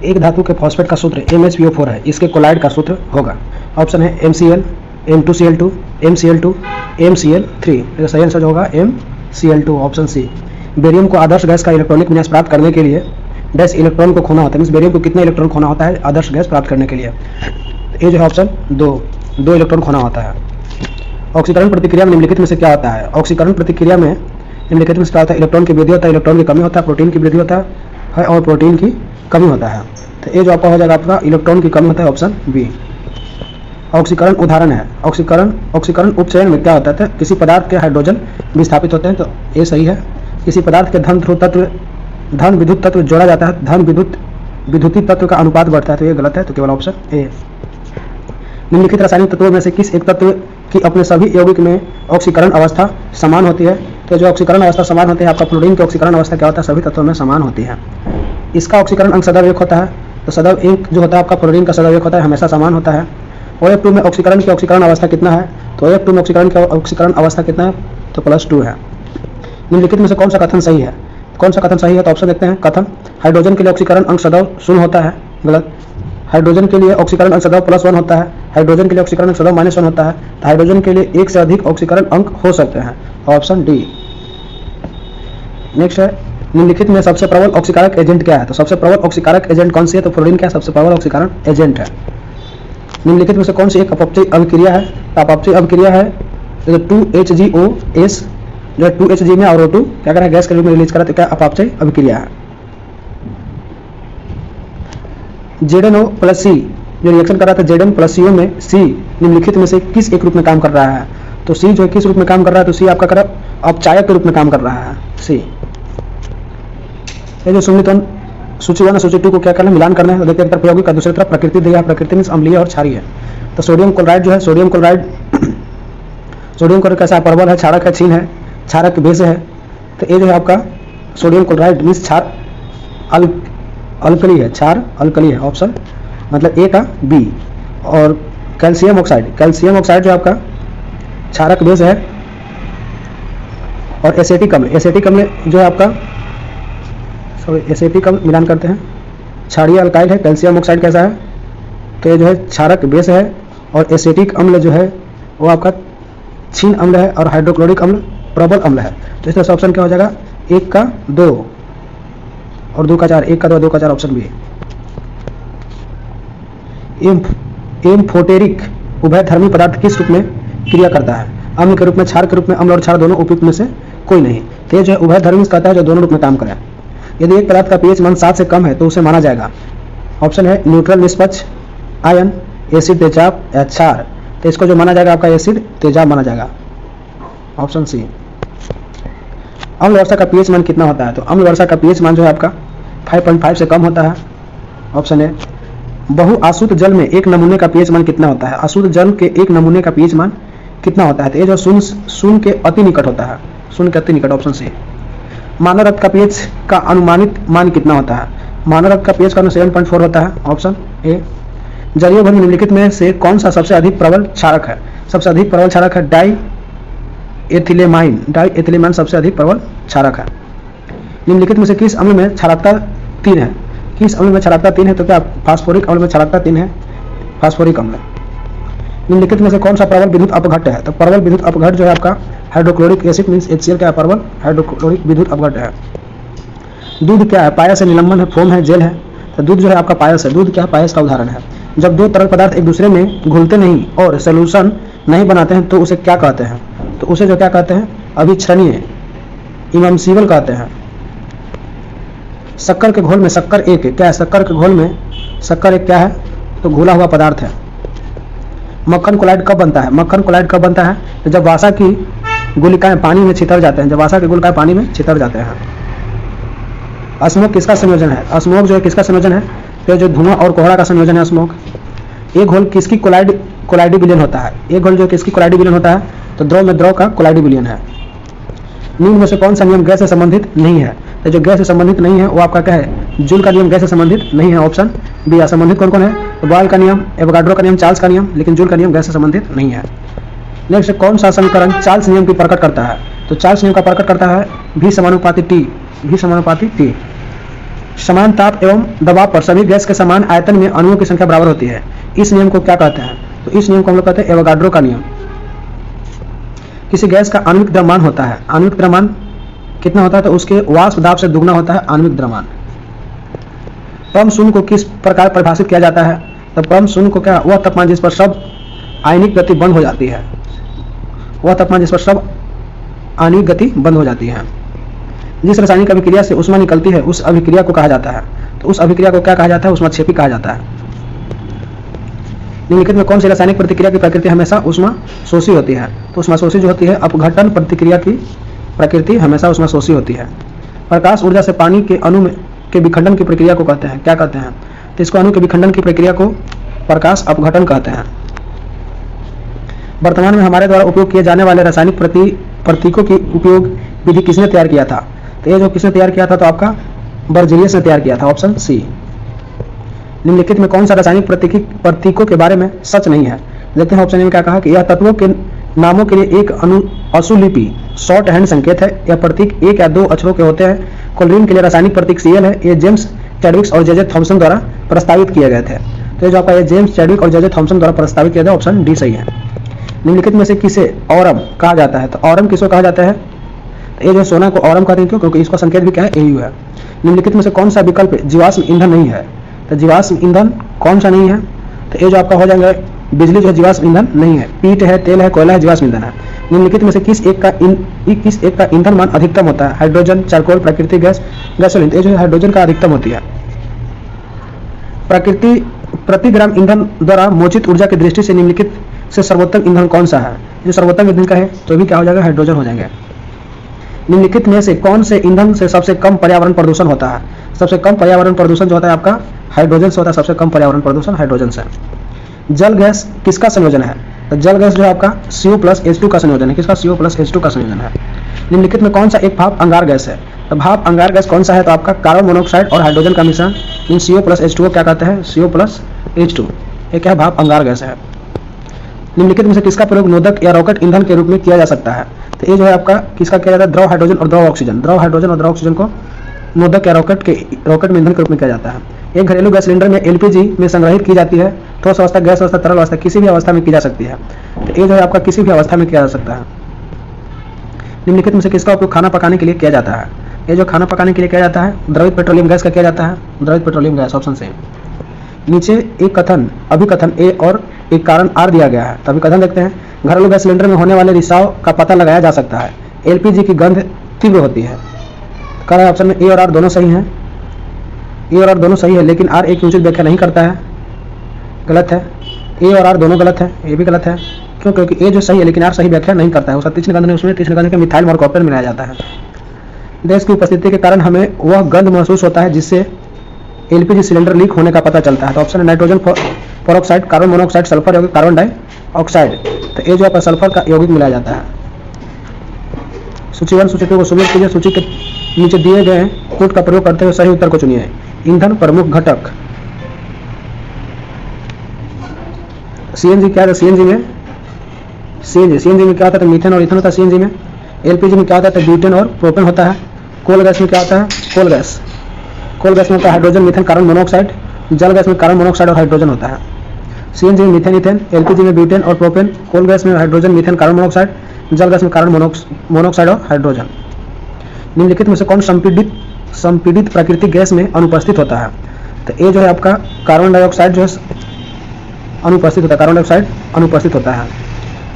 एक धातु के फॉस्फेट का सूत्र MHPO4 है, इसके कोलाइड का सूत्र होगा। ऑप्शन है MCl, M2Cl2, MCl2, MCl3। तो सही आंसर जो होगा MCl2, ऑप्शन सी। बेरियम को आदर्श गैस का इलेक्ट्रॉनिक विन्यास प्राप्त करने के लिए डैश इलेक्ट्रॉन को खोना होता है, मीन्स बेरियम को कितने इलेक्ट्रॉन खोना होता है आदर्श गैस प्राप्त करने के लिए? ये जो है ऑप्शन 2 इलेक्ट्रॉन खोना होता है। ऑक्सीकरण प्रतिक्रिया में निम्नलिखित में से क्या होता है? ऑक्सीकरण प्रतिक्रिया में निम्नलिखित में से क्या होता है? इलेक्ट्रॉन की वृद्धि होता है, इलेक्ट्रॉन की कमी होता है, प्रोटीन की वृद्धि होता है और प्रोटीन की कमी होता है। तो ये जो आपका हो जाएगा आपका इलेक्ट्रॉन की कमी होता है, ऑप्शन बी। ऑक्सीकरण उदाहरण है। ऑक्सीकरण उपचयन में क्या होता है? किसी पदार्थ के हाइड्रोजन विस्थापित होते हैं, तो ये सही है। किसी पदार्थ के धन विद्युत तत्व जोड़ा जाता है, धन विद्युतीय तत्व का अनुपात बढ़ता है, तो ये गलत है, तो केवल ऑप्शन ए। निम्नलिखित रासायनिक तत्वों में से किस एक तत्व की अपने सभी यौगिक में ऑक्सीकरण अवस्था समान होती है? तो जो ऑक्सीकरण अवस्था समान होती है, आपका फ्लोरीन की ऑक्सीकरण अवस्था क्या होता है? सभी तत्वों में समान होती है। इसका ऑक्सीकरण अंक सदैव 1 होता है, तो सदैव 1 जो होता है आपका फ्लोरीन का सदैव 1 होता है, हमेशा समान होता है। OF2 में ऑक्सीकरण की ऑक्सीकरण अवस्था कितना है? तो OF2 में ऑक्सीकरण अवस्था कितना है? तो +2 है। निम्नलिखित में से कौन सा कथन सही है? कौन सा कथन सही है? तो ऑप्शन देखते हैं। कथन हाइड्रोजन के लिए ऑक्सीकरण अंक सदैव 0 होता है, गलत। हाइड्रोजन के लिए ऑक्सीकरण अंक सदैव +1 होता है, हाइड्रोजन के लिए ऑक्सीकरण अंक सदैव -1 होता है। तो हाइड्रोजन के लिए 1 से अधिक ऑक्सीकरण अंक हो सकते हैं, ऑप्शन डी। नेक्स्ट है, निम्नलिखित में सबसे प्रबल ऑक्सीकारक एजेंट क्या है? तो सबसे प्रबल ऑक्सीकारक एजेंट कौन सी है? तो फ्लोरीन क्या सबसे प्रबल ऑक्सीकारक एजेंट है। निम्नलिखित में से कौन सी एक अपक्षयी अभिक्रिया है? तो अपक्षयी अभिक्रिया है 2HGOS, जो 2Hg में और O2 क्या कर रहा है? गैस के रूप में रिलीज करा, तो क्या अपक्षयी अभिक्रिया है। ZnO+C जो रिएक्शन कर रहा था Zn+CO में C निम्नलिखित में से किस एक रूप में काम कर रहा है? तो C जो है किस रूप में काम कर रहा है? तो C आपका कर अपचायक के रूप में काम कर रहा है, C। ये जो सुमिलित सूची 1 और सूची 2 को क्या करना है? मिलान करना है। तो देखते हैं, एक तरफ यौगिक और दूसरी तरफ प्रकृति दिया है। प्रकृति में अम्लीय और क्षारीय है। तो सोडियम क्लोराइड जो है, सोडियम क्लोराइड कैसा प्रबल है? क्षारक है, क्षीण है, क्षारक बेस है। तो ये जो है आपका सोडियम क्लोराइड मीन्स क्षार अल्कली है, क्षार अल्कली है, ऑप्शन मतलब ए का बी। और कैल्शियम ऑक्साइड जो आपका क्षारक बेस है। और एसिटिक अम्ल जो है आपका एसिटिक अम्ल मिलान करते हैं, क्षारीय अल्काइड है। कैल्शियम ऑक्साइड कैसा है? तो ये जो है क्षारक बेस है। और एसिटिक अम्ल जो है वो आपका क्षीण अम्ल है। और हाइड्रोक्लोरिक अम्ल प्रबल अम्ल है। तो इस तरह से ऑप्शन क्या हो जाएगा? 1 का 2 और 2 का 4, 1 का 2 2 का 4, ऑप्शन बी। एम्फोटेरिक उभयधर्मी पदार्थ किस रूप में क्रिया करता है? अम्ल के रूप में, क्षार के रूप में, अम्ल और क्षार दोनों उपयुक्त में से कोई नहीं। तो ये जो है उभयधर्मी कहता है जो दोनों रूप में काम करे। यदि एक पदार्थ का pH मान 7 से कम है तो उसे माना जाएगा, ऑप्शन है न्यूट्रल निष्पक्ष, आयन, एसिड तेजाब या क्षार। तो इसको जो माना जाएगा आपका एसिड तेजाब माना जाएगा, ऑप्शन सी। अम्ल वर्षा का pH मान कितना होता है? तो अम्ल वर्षा का pH मान जो है आपका 5.5 से कम होता है, ऑप्शन ए। बहुआसुत जल में एक नमूने का pH मान कितना होता है? आसुत जल के एक नमूने का pH मान कितना होता है? तो ये जो शून्य के अति निकट होता है, शून्य के अति निकट, ऑप्शन सी। मानव रक्त का pH का अनुमानित मान कितना होता है? मानव रक्त का pH का 7.4 होता है, ऑप्शन ए। जलीय भंग निम्नलिखित में से कौन सा सबसे अधिक प्रबल क्षारक है? सबसे अधिक प्रबल क्षारक है डाइएथिलेमाइन सबसे अधिक प्रबल क्षारक है। निम्नलिखित में से किस अम्ल में क्षारकता 3 है? किस अम्ल में क्षारकता 3 है? तो क्या फास्फोरिक अम्ल में क्षारकता 3 है, फास्फोरिक अम्ल। निम्नलिखित में से कौन सा प्रबल विद्युत अपघट्ट है? तो प्रबल विद्युत अपघट्ट जो है आपका हाइड्रोक्लोरिक एसिड मीन्स HCl क्या प्रबल हाइड्रोक्लोरिक विद्युत अपघट्ट है। दूध क्या है? पायस है, निलंबन है, फोम है, जेल है। तो दूध जो है आपका पायस है। दूध क्या है? पायस का उदाहरण है। जब दो तरल पदार्थ एक दूसरे में घुलते नहीं और सोल्यूशन नहीं बनाते हैं तो उसे क्या कहते हैं? तो उसे जो क्या कहते हैं? अभिक्षरणीय, इमर्सिबल कहते हैं। शक्कर के घोल में शक्कर एक क्या है? शक्कर के घोल में शक्कर एक क्या है? तो घुला हुआ पदार्थ है। मक्खन क्लोराइड कब बनता है? मक्खन क्लोराइड कब बनता है? तो जब वसा की गुलिकाएं पानी में छितर जाते हैं, जब वसा की गुलिकाएं पानी में छितर जाते हैं। स्मोक किसका संयोजन है? स्मोक जो है किसका संयोजन है? तो जो धुआं और कोहरा का संयोजन है स्मोक। एक घोल किसकी कोलाइडी विलयन होता है? एक घोल जो किसकी कोलाइडी विलयन होता है? तो द्रव में द्रव का कोलाइडी विलयन है। निम्न में से कौन सा नियम गैस से संबंधित नहीं है? तो जो गैस से संबंधित नहीं है वो आपका क्या है? जूल का नियम गैस से संबंधित नहीं है, ऑप्शन बी। संबंधित कौन कौन है? तो बॉयल का नियम, एवोगाड्रो का नियम, चार्ल्स का नियम, लेकिन जूल का नियम गैस से संबंधित नहीं है। नेक्स्ट, कौन सा समीकरण चार्ल्स नियम की प्रकट करता है? तो चार्ल्स नियम का प्रकट करता है V समानुपाती T, V समानुपाती T। समान ताप एवं दबाव पर सभी गैस के समान आयतन में अणुओं की संख्या बराबर होती है। इस नियम को क्या कहते हैं? तो इस नियम को हम लोग कहते हैं एवोगाड्रो का नियम। किसी गैस का आणविक द्रव्यमान होता है, आणविक द्रव्यमान कितना होता है? तो उसके वाष्प दाब से दुगना होता है आणविक द्रव्यमान। परम शून्य को किस प्रकार परिभाषित किया जाता है? तो परम शून्य को क्या? वह तापमान जिस पर सब आयनिक गति बंद हो जाती है, वह तापमान जिस पर सब आयनिक गति बंद हो जाती है। जिस रासायनिक अभिक्रिया से ऊष्मा निकलती है उस अभिक्रिया को कहा जाता है। तो उस अभिक्रिया को क्या कहा जाता है? ऊष्माक्षेपी कहा जाता है। निम्नलिखित में कौन सी रासायनिक प्रतिक्रिया की प्रकृति हमेशा ऊष्मा शोषी होती है? तो ऊष्मा शोषी जो होती है, अपघटन प्रतिक्रिया की प्रकृति हमेशा ऊष्मा शोषी होती है। प्रकाश ऊर्जा से पानी के अणु के विखंडन की प्रक्रिया को कहते हैं, क्या कहते हैं? तो इसको अणु के विखंडन की प्रक्रिया को प्रकाश अपघटन कहते हैं। वर्तमान में हमारे द्वारा उपयोग किए जाने वाले रासायनिक प्रतीकों की उपयोग विधि किसने तैयार किया था? तो ये जो किसने तैयार किया था? तो आपका बर्जेलियस ने तैयार किया था, ऑप्शन सी। निम्नलिखित में कौन सा रासायनिक प्रतीकों के बारे में सच नहीं है? देखते हैं ऑप्शन ए में क्या कहा कि यह तत्वों के नामों के लिए एक अशुलिपि शॉर्ट हैंड संकेत है। यह प्रतीक एक या दो अक्षरों के होते हैं। क्लोरीन के लिए रासायनिक प्रतीक Cl है। ये जेम्स चैडविक और जे थॉमसन द्वारा प्रस्तावित किए गए थे। तो ये जो आपका जेम्स चैडविक और जे थॉमसन द्वारा प्रस्तावित किया गया, ऑप्शन डी सही है। निम्नलिखित में से किसे ऑरम कहा जाता है? तो ऑरम किसको कहा जाता है? ये जो सोना को ऑरम कहते हैं, क्यों? क्योंकि इसका संकेत भी क्या है? Au है। निम्नलिखित में से कौन सा विकल्प जीवाश्म ईंधन नहीं है? तो जीवाश्म ईंधन कौन सा नहीं है? तो ये जो आपका हो जाएगा बिजली जो है जीवाश्म ईंधन नहीं है। पीट है, तेल है, कोयला है, जीवाश्म ईंधन है। निम्नलिखित में से किस एक का ईंधन मान अधिकतम होता है? हाइड्रोजन, चारकोल, प्राकृतिक गैस, गैसोलीन। ये जो है हाइड्रोजन का अधिकतम होती है। प्रति ग्राम ईंधन द्वारा मोचित ऊर्जा की दृष्टि से निम्नलिखित से सर्वोत्तम ईंधन कौन सा है? जो सर्वोत्तम ईंधन का है तो भी क्या हो जाएगा? हाइड्रोजन हो जाएंगे। निम्नलिखित में से कौन से ईंधन से सबसे कम पर्यावरण प्रदूषण होता है? सबसे कम पर्यावरण प्रदूषण जो होता है आपका हाइड्रोजन से होता है। सबसे कम पर्यावरण प्रदूषण हाइड्रोजन से। जल गैस किसका संयोजन है? तो जल गैस जो है आपका CO+H2 का संयोजन है। किसका? CO+H2 का संयोजन है। निम्नलिखित में कौन सा एक भाप अंगार गैस है? तो भाप अंगार गैस कौन सा है? तो आपका कार्बन मोनोऑक्साइड और हाइड्रोजन का मिश्रण इन CO+H2 को क्या कहते हैं? CO+H2। ये क्या है? भाप अंगार गैस है। निम्नलिखित में से किसका प्रयोग नोदक या रॉकेट ईंधन के रूप में किया जा सकता है? तो ये जो है आपका किसका किया जाता है? द्रव हाइड्रोजन और द्रव ऑक्सीजन। द्रव हाइड्रोजन और द्रव ऑक्सीजन को नोदक या रॉकेट में ईंधन के रूप में किया जाता है। एक घरेलू गैस सिलेंडर में LPG में संग्रहित की जाती है। ठोस अवस्था, गैस अवस्था, तरल अवस्था, किसी भी अवस्था में की जा सकती है। तो ये जो है आपका किसी भी अवस्था में किया जा सकता है। निम्नलिखित में से किसका उपयोग खाना पकाने के लिए किया जाता है? ये जो खाना पकाने के लिए किया जाता है द्रवित पेट्रोलियम गैस का किया जाता है। द्रवित पेट्रोलियम गैस, ऑप्शन से। नीचे एक अभिकथन ए और एक कारण आर दिया गया है। तो अभिकथन देखते हैं। घरेलू गैस सिलेंडर में होने वाले रिसाव का पता लगाया जा सकता है। LPG की गंध तीव्र होती है। कह रहा है ऑप्शन में ए और आर दोनों सही हैं। ए और आर दोनों सही है, लेकिन आर एक उचित व्याख्या नहीं करता है, गलत है। ए और आर दोनों गलत है, ये भी गलत है। क्यों? क्योंकि ए जो सही है लेकिन आर सही व्याख्या नहीं करता है। उसका तीक्ष्ण गंध नहीं, उसमें तीक्ष्ण गंध के मिथाइल मरकॉप्टेन मिलाया जाता है। गैस की उपस्थिति के कारण हमें वह गंध महसूस होता है जिससे LPG सिलेंडर लीक होने का पता चलता है। तो ऑप्शन है nitrogen peroxide, carbon monoxide, sulphur यौगिक, कार्बन डाइऑक्साइड। तो ये जो आपका सल्फर का यौगिक मिलाया जाता है। सूची 1 सूची 2 को सुमेलित कीजिए। सूची के नीचे दिए गए कोड का प्रयोग करते हुए सही उत्तर को चुनिए। ईंधन प्रमुख घटक CNG क्या था? CNG में क्या होता है? मीथेन और इथेन होता है CNG में। LPG में क्या होता है? ब्यूटेन और प्रोपेन होता है। कोल गैस में क्या होता है? कोल गैस में होता है हाइड्रोजन, मीथेन, कार्बन मोनोऑक्साइड। जल गैस में कार्बन मोनोऑक्साइड और हाइड्रोजन होता है। CNG में मीथेन, इथेन। LPG में ब्यूटेन और प्रोपेन। कोल गैस में हाइड्रोजन, मीथेन, कार्बन मोनोऑक्साइड। जल गैस में कार्बन मोनोऑक्साइड और हाइड्रोजन। निम्नलिखित में से कौन संपीड़ित प्राकृतिक गैस में अनुपस्थित होता है? तो ये जो है आपका कार्बन डाइऑक्साइड जो है अनुपस्थित होता है। कार्बन डाइऑक्साइड अनुपस्थित होता है।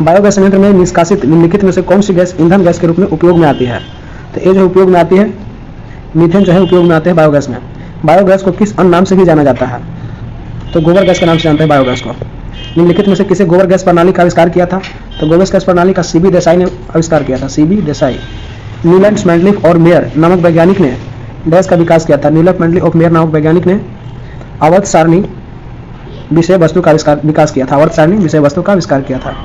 बायोगैस संयंत्र में निष्कासित निम्नलिखित में से कौन सी गैस ईंधन गैस के रूप में उपयोग में आती है? तो ये जो उपयोग में आती है मीथेन जो है उपयोग में आते हैं बायोगैस में। बायोगैस को किस अन्य नाम से भी जाना जाता है? तो गोबर गैस के नाम से जानते हैं बायोगैस को। निम्नलिखित में से किसे गोबर गैस प्रणाली का आविष्कार किया था? तो गोबर गैस प्रणाली का CB देसाई ने आविष्कार किया था। CB देसाई। न्यूलैंड, मैंडलिफ और मेयर नामक वैज्ञानिक ने गैस का विकास किया था। न्यूलैंड, मैंडलिफ और मेयर नामक वैज्ञानिक ने आवर्त सारणी विषय वस्तु का विकास किया था। आवर्त सारणी विषय वस्तु का आविष्कार किया था।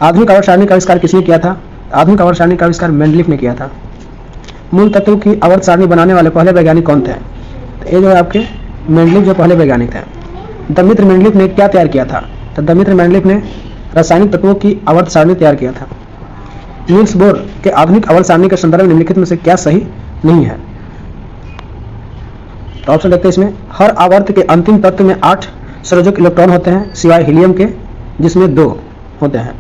आधुनिक आवर्त सारणी का आविष्कार किसने किया था? आधुनिक आवर्त सारणी का आविष्कार मेंडलिफ ने किया था। मूल तत्व की आवर्त सारणी बनाने वाले पहले वैज्ञानिक कौन थे? तो ये जो है आपके मेंडलिफ जो पहले वैज्ञानिक थे। दमित्र मेंडलिफ ने क्या तैयार किया था? तो दमित्र मेंडलिफ ने रासायनिक तत्वों की आवर्त सारणी तैयार किया था। नील्स बोर के आधुनिक आवर्त सारणी के संदर्भ में निम्नलिखित में से क्या सही नहीं है? तो ऑप्शन देखते हैं इसमें, हर आवर्त के अंतिम तत्व में 8 संयोजक इलेक्ट्रॉन होते हैं सिवाय हीलियम के जिसमें 2 होते हैं।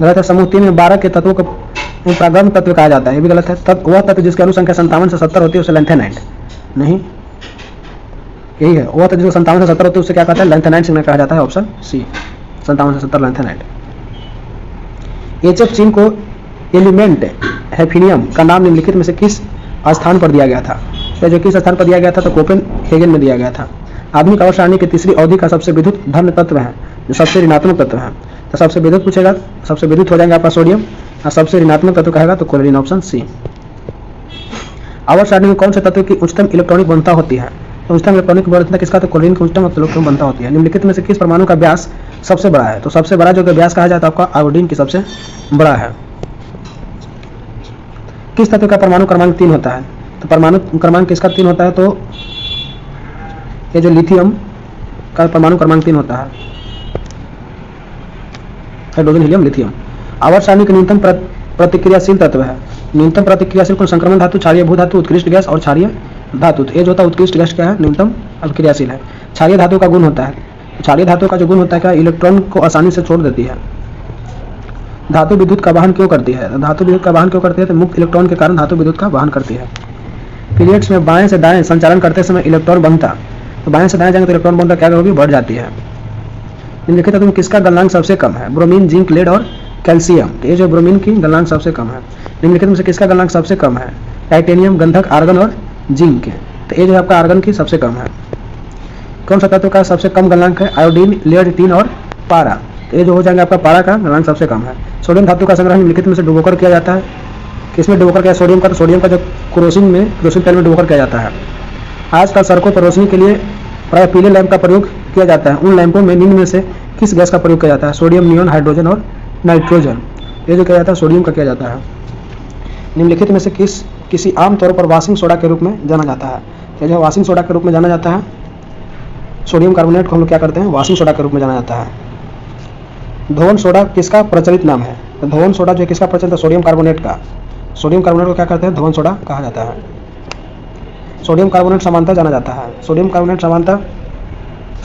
गलत है। समूह 3 में 12 के तत्वों को प्रागम तत्व कहा जाता है, ये भी गलत है। वह तत्व जिसकी अनुसंख्या 57 से 70 होती है उसे लैंथेनाइट नहीं, यही है, वह तत्व जिसको 57 से 70 होती है उसे क्या कहता है, लैंथेनाइट सिग्नल कहा जाता है। ऑप्शन सी 57 से 70 लैंथेनाइट। HF चीन को एलिमेंट हैफिनियम का नाम निम्नलिखित में से किस स्थान पर दिया गया था? तो जो किस स्थान पर दिया गया था, तो कोपेनहेगन में दिया गया था। आधुनिक आवर्त सारणी की तीसरी अवधि का सबसे विद्युत धन तत्व है जो सबसे ऋणात्मक तत्व है। तो सबसे विद्युत पूछेगा, सबसे विद्युत हो जाएगा आपका सोडियम, और सबसे ऋणात्मक तत्व कहेगा तो क्लोरीन। Option C. आवर्त सारणी में कौन से तत्व की उच्चतम इलेक्ट्रॉनिक बनता होती है? तो उच्चतम इलेक्ट्रॉनिक बनता किसका, तो क्लोरीन की उच्चतम इलेक्ट्रॉनिक बनता होती है। निम्नलिखित में से किस परमाणु का व्यास सबसे बड़ा है? तो सबसे बड़ा जो व्यास कहा जाता है आपका आयोडीन की सबसे बड़ा है। किस तत्व का परमाणु क्रमांक 3 होता है? तो परमाणु क्रमांक किसका 3 होता है? तो ये जो लिथियम का परमाणु क्रमांक 3 होता है, हाइड्रोजन हीलियम लिथियम। आवर्त सारणी का न्यूनतम प्रतिक्रियाशील तत्व है। न्यूनतम प्रतिक्रियाशील कुल संक्रमण धातु, क्षारीय भू धातु, उत्कृष्ट गैस और क्षारीय धातु। तो ये जो होता है उत्कृष्ट गैस क्या है, न्यूनतम अभिक्रियाशील है। क्षारीय धातु का गुण होता है, क्षारीय धातु का जो गुण होता है क्या, इलेक्ट्रॉन को आसानी से छोड़ देती है। धातु विद्युत का वहन क्यों करती है? धातु विद्युत का वहन क्यों करती है? तो मुक्त इलेक्ट्रॉन के कारण धातु विद्युत का वहन करती है। पीरियड्स में बाएं से दाएं संचालन करते समय इलेक्ट्रॉन बनता, तो बाएं से दाएं जाएंगे तो इलेक्ट्रॉन बनता क्या होगी, बढ़ जाती है। निम्नलिखित में किसका गलनांक सबसे कम है? ब्रोमीन, जिंक, लेड और कैल्शियम। तो ये जो ब्रोमीन की गलनांक सबसे कम है। निम्नलिखित में से किसका गलनांक सबसे कम है? टाइटेनियम, गंधक, आर्गन और जिंक। तो ये जो आपका आर्गन की सबसे कम है। कौन सा तत्व का सबसे कम गलनांक है? आयोडीन, लेड, टीन और पारा। तो ये जो हो जाएंगे आपका पारा का गलनांक सबसे कम है। सोडियम धातु का संग्रह निम्नलिखित में से डुबोकर किया जाता है, किसमें डुबोकर किया? सोडियम का। तो सोडियम का जो केरोसिन तेल में डुबोकर किया जाता है। आजकल सड़कों पर रोशनी के लिए प्राय पीले लैंप का प्रयोग किया जाता है। उन लैंपों में निम्न में से किस गैस का प्रयोग किया जाता है? सोडियम, नियॉन, हाइड्रोजन और नाइट्रोजन। ये जो किया जाता है सोडियम का किया जाता है। निम्नलिखित में से किसी आम तौर पर वाशिंग सोडा के रूप में जाना जाता है? ये जो वाशिंग सोडा के रूप में जाना जाता है, सोडियम कार्बोनेट को हम लोग क्या करते हैं, वाशिंग सोडा के रूप में जाना जाता है। धोवन सोडा किसका प्रचलित नाम है? तो धोवन सोडा जो किसका प्रचलित है? सोडियम कार्बोनेट का। सोडियम कार्बोनेट को क्या करते हैं, धोवन सोडा कहा जाता है। सोडियम कार्बोनेट समानता जाना जाता है। सोडियम कार्बोनेट समानता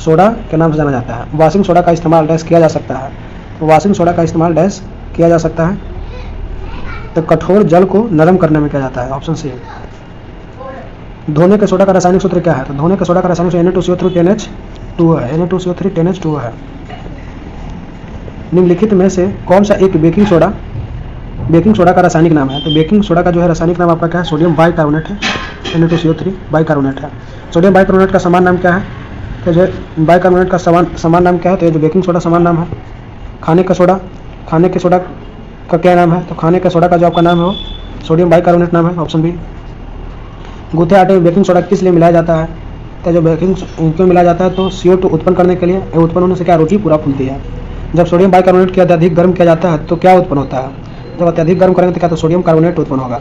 सोडा के नाम से जाना जाता है। वाशिंग सोडा का इस्तेमाल डैश किया जा सकता है। वाशिंग सोडा का इस्तेमाल डैश किया जा सकता है, तो कठोर जल को नरम करने में किया जाता है। Option C. धोने के सोडा का रासायनिक सूत्र क्या है? तो धोने के सोडा का रासायनिक सूत्र Na2CO3 10H2O है। Na2CO3 10H2O है। निम्नलिखित में से कौन सा एक बेकिंग सोडा का रासायनिक नाम है? तो बेकिंग सोडा का जो है रासायनिक नाम आपका क्या है? सोडियम बाइकार्बोनेट है। Na2CO3 बाइकार्बोनेट है। सोडियम बाइकार्बोनेट का समान नाम क्या है? तो जो बाइकार्बोनेट का समान नाम क्या है? तो ये जो बेकिंग सोडा समान नाम है। खाने के सोडा का क्या नाम है? तो खाने के सोडा का जो आपका नाम है वो सोडियम बाइकार्बोनेट नाम है। Option B. गूथे आटे में बेकिंग सोडा किस लिए मिलाया जाता है? तो जो बेकिंग क्यों मिलाया जाता है? तो CO2 उत्पन्न करने के लिए। उत्पन्न होने से क्या, रोटी पूरा फूलती है। जब सोडियम बाइकार्बोनेट को अत्यधिक गर्म किया जाता है तो क्या उत्पन्न होता है? जब अत्यधिक गर्म करेंगे तो क्या, तो सोडियम कार्बोनेट उत्पन्न होगा।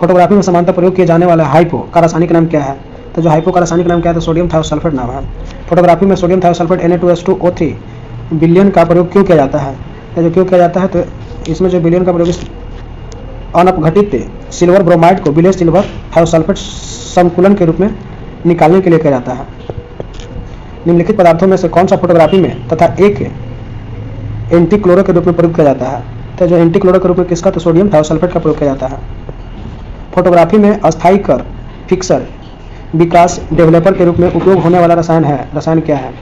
फोटोग्राफी में समानता प्रयोग किए जाने वाला हाइपो का रासायनिक नाम क्या है? तो जो हाइपो का रासायनिक नाम क्या है? तो सोडियम थायोसल्फेट नाम है। फोटोग्राफी में सोडियम थायोसल्फेट Na2H2O3 बिलियन का प्रयोग क्यों किया जाता है? तो जो क्यों किया जाता है, तो इसमें जो बिलियन का प्रयोग अनअपघटित सिल्वर ब्रोमाइड को विलेज सिल्वर थायोसल्फेट संकुलन के रूप में निकालने के लिए किया जाता है। निम्नलिखित पदार्थों में से कौन सा फोटोग्राफी में तथा एक एंटीक्लोरो के रूप में प्रयोग किया जाता है? तो जो एंटीक्लोरो के रूप में किसका, तो सोडियम थायोसल्फेट का प्रयोग किया जाता है। फोटोग्राफी में अस्थायी कर फिक्सर विकास डेवलपर के रूप में उपयोग होने वाला रसायन क्या है?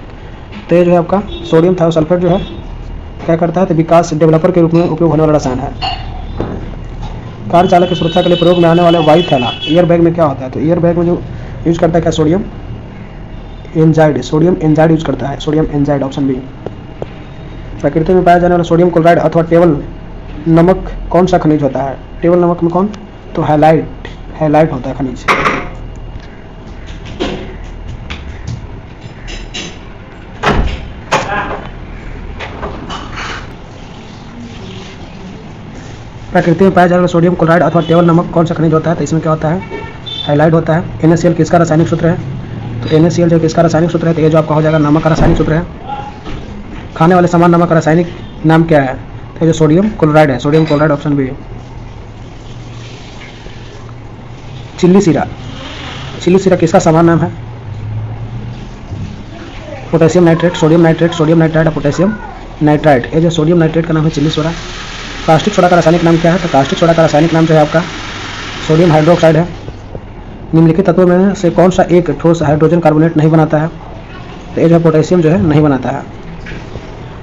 तो ये जो है आपका सोडियम थायोसल्फेट जो है क्या करता है, तो विकास डेवलपर के रूप में उपयोग होने वाला रसायन है। कार चालक की सुरक्षा के लिए प्रयोग में आने वाले वायु थैला एयर बैग में क्या होता है? तो एयर बैग में जो यूज करता है क्या, सोडियम एंजाइड यूज करता है। Sodium azide. Option B. प्रकृति में पाया जाने वाला सोडियम क्लोराइड अथवा टेबल नमक कौन सा खनिज होता है? टेबल नमक में कौन, तो हैलाइट होता है खनिज। प्रकृति में पाया जाने वाला सोडियम क्लोराइड अथवा टेबल नमक कौन सा खनिज होता है? तो इसमें क्या होता है, हैलाइड होता है। NaCl किसका रासायनिक सूत्र है? तो NaCl जो किसका रासायनिक सूत्र है? तो ये जो आपका हो जाएगा नमक का रासायनिक सूत्र है। खाने वाले समान नमक का रासायनिक नाम क्या है? तो जो सोडियम क्लोराइड है, सोडियम क्लोराइड। Option B. चिल्ली सीरा चिली सिरक किसका सामान्य नाम है? Potassium nitrate, sodium nitrate, sodium nitride और पोटेशियम नाइट्राइट। ये जो सोडियम नाइट्रेट का नाम है चिली सोडा। कास्टिक सोडा का रासायनिक नाम क्या है? तो कास्टिक सोडा का रासायनिक नाम जो है आपका सोडियम हाइड्रोक्साइड है। निम्नलिखित तत्वों में से कौन सा एक ठोस हाइड्रोजन कार्बोनेट नहीं बनाता है? तो ये जो पोटेशियम जो है नहीं बनाता है।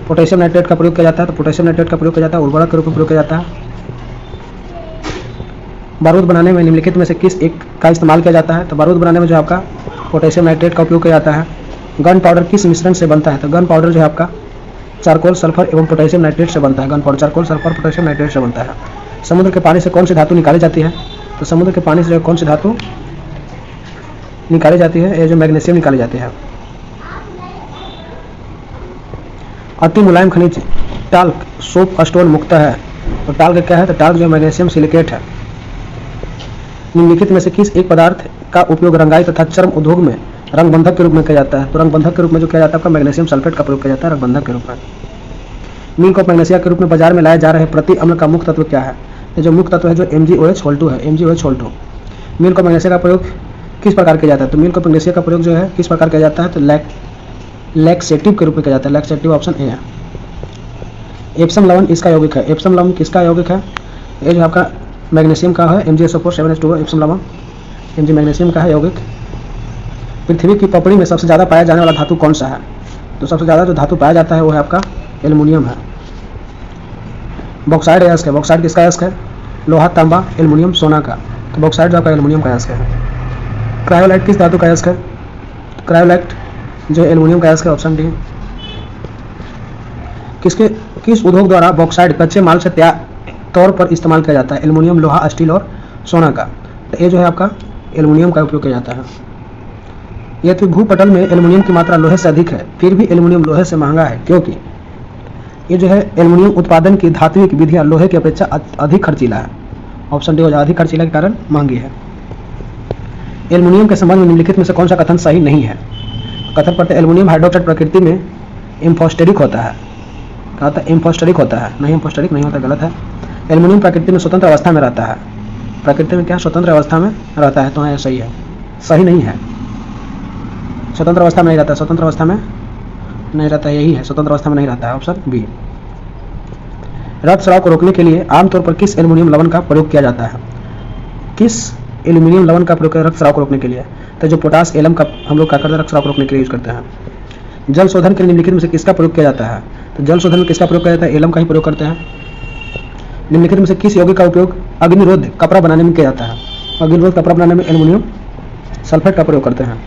पोटेशियम नाइट्रेट का प्रयोग किया जाता है, तो पोटेशियम नाइट्रेट का प्रयोग किया जाता है उर्वरक के रूप में प्रयोग किया जाता है। बारूद बनाने में निम्नलिखित में से किस एक का इस्तेमाल किया जाता है? तो बारूद बनाने में जो आपका पोटेशियम नाइट्रेट का उपयोग किया जाता है। गन पाउडर किस मिश्रण से बनता है? तो गन पाउडर जो है आपका चारकोल, सल्फर एवं पोटेशियम नाइट्रेट से बनता है। Gun powder charcoal, sulphur, potassium nitrate से बनता है। समुद्र के पानी से कौन सी धातु निकाली जाती है? तो समुद्र के पानी से जो कौन सी धातु निकाली जाती है? ये जो मैग्नीशियम निकाली जाती है। अति मुलायम खनिज टाल्क सोप स्टोन मुक्त है, तो टाल्क क्या है? तो टाल्क जो मैग्नीशियम सिलिकेट है। निम्नलिखित में से किस एक पदार्थ का उपयोग रंगाई तथा चर्म उद्योग में रंगबंधक के रूप में किया जाता है? तो रंगबंधक के रूप में जो किया जाता है आपका मैग्नीशियम सल्फेट का प्रयोग किया जाता है रंगबंधक के रूप में। मील ऑफ मैग्नीशिया के रूप में बाजार में लाए जा रहे प्रति अम्ल का मुख्य तत्व क्या है? ये जो मुख्य तत्व है जो MgOH2 है, MgOH2। मील ऑफ मैग्नीशिया का प्रयोग किस प्रकार किया जाता है? तो मील ऑफ मैग्नीशिया का प्रयोग जो है किस प्रकार किया जाता है? तो लैक्सेटिव के रूप में किया जाता है। लैक्सेटिव ऑप्शन ए है। एप्सम लवण इसका यौगिक है। एप्सम लवण किसका यौगिक है? ये जो आपका मैग्नीशियम का है MgSO4 7H2O एप्सम लवण Mg मैग्नीशियम का है यौगिक। पृथ्वी की पपड़ी में सबसे ज़्यादा पाया जाने वाला धातु कौन सा है? तो सबसे ज़्यादा जो धातु पाया जाता है वो है आपका एल्युमिनियम है। बॉक्साइड अयस्क है। बॉक्साइड किसका अयस्क है? लोहा, तांबा, एल्युमिनियम, सोना का। तो बॉक्साइड जो आपका एल्युमिनियम का अयस्क है। क्रायोलाइट किस धातु का अयस्क है? क्रायोलाइट जो एल्युमिनियम का अयस्क है, ऑप्शन डी। किस उद्योग द्वारा बॉक्साइड कच्चे माल से तौर पर इस्तेमाल किया जाता है? एल्युमिनियम, लोहा, स्टील और सोना का। तो ये जो है आपका एल्युमिनियम का उपयोग किया जाता है। यदि भूपटल में एल्युमिनियम की मात्रा लोहे से अधिक है फिर भी एल्युमिनियम लोहे से महंगा है क्योंकि ये जो है एल्युमिनियम उत्पादन की धात्विक विधियां लोहे की अपेक्षा अधिक खर्चीला है। ऑप्शन डी हो जाए, अधिक खर्चीला के कारण महंगी है। एल्युमिनियम के संबंध में निम्नलिखित में से कौन सा कथन सही नहीं है? कथन पढ़ते एल्युमिनियम हाइड्रोक्साइड प्रकृति में एम्फोस्टेरिक होता है। कहा था एम्फोस्टेरिक होता है, नहीं एम्फोस्टेरिक नहीं होता, गलत है। एल्युमिनियम प्रकृति में स्वतंत्र अवस्था में रहता है। प्रकृति में क्या स्वतंत्र अवस्था में रहता है? तो यह सही है, सही नहीं है। स्वतंत्र अवस्था में नहीं रहता है, स्वतंत्र अवस्था में नहीं रहता है, यही है, स्वतंत्र अवस्था में नहीं रहता है, ऑप्शन बी। रक्तस्राव को रोकने के लिए आमतौर पर किस एल्युमिनियम लवण का प्रयोग किया जाता है? किस एल्युमिनियम लवण का प्रयोग रक्तस्राव को रोकने के लिए? तो जो पोटास एलम का हम लोग क्या करते हैं रक्तस्राव को रोकने के लिए यूज करते हैं। जल शोधन के लिए निम्नलिखित में से किसका प्रयोग किया जाता है? तो जल शोधन में किसका प्रयोग किया जाता है? एलम का ही प्रयोग करते हैं। निम्नलिखित में से किस यौगिक का उपयोग अग्निरोध कपड़ा बनाने में किया जाता है? अग्निरोध कपड़ा बनाने में एल्युमिनियम सल्फेट का प्रयोग करते हैं।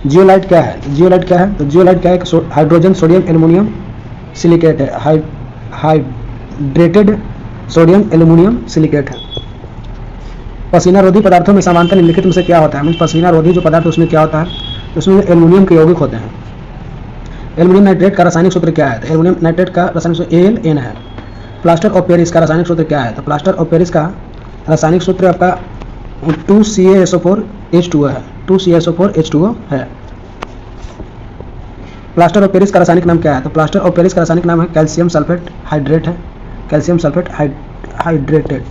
जियोलाइट क्या है? जियोलाइट क्या है? तो जियोलाइट क्या है? हाइड्रोजन सोडियम एल्युमिनियम सिलिकेट है। हाइड्रेटेड सोडियम एल्युमिनियम सिलिकेट है। पसीना रोधी पदार्थों में समांतर निम्नलिखित में से क्या होता है? मीन पसीना रोधी जो पदार्थ उसमें क्या होता है? उसमें एल्युमिनियम के यौगिक होते हैं। एल्युमिनियम नाइट्रेट का रासायनिक सूत्र क्या है? तो एल्युमिनियम नाइट्रेट का रासायनिक सूत्र AlN है। प्लास्टर ऑफ पेरिस का रासायनिक सूत्र क्या है? तो प्लास्टर ऑफ पेरिस का रासायनिक सूत्र आपका 2CaSO4H2O है। 2CaSO4H2O है। प्लास्टर ऑफ पेरिस का रासायनिक नाम क्या है? तो प्लास्टर ऑफ पेरिस का रासायनिक नाम है कैल्शियम सल्फेट हाइड्रेट है। Calcium sulphate hydrated.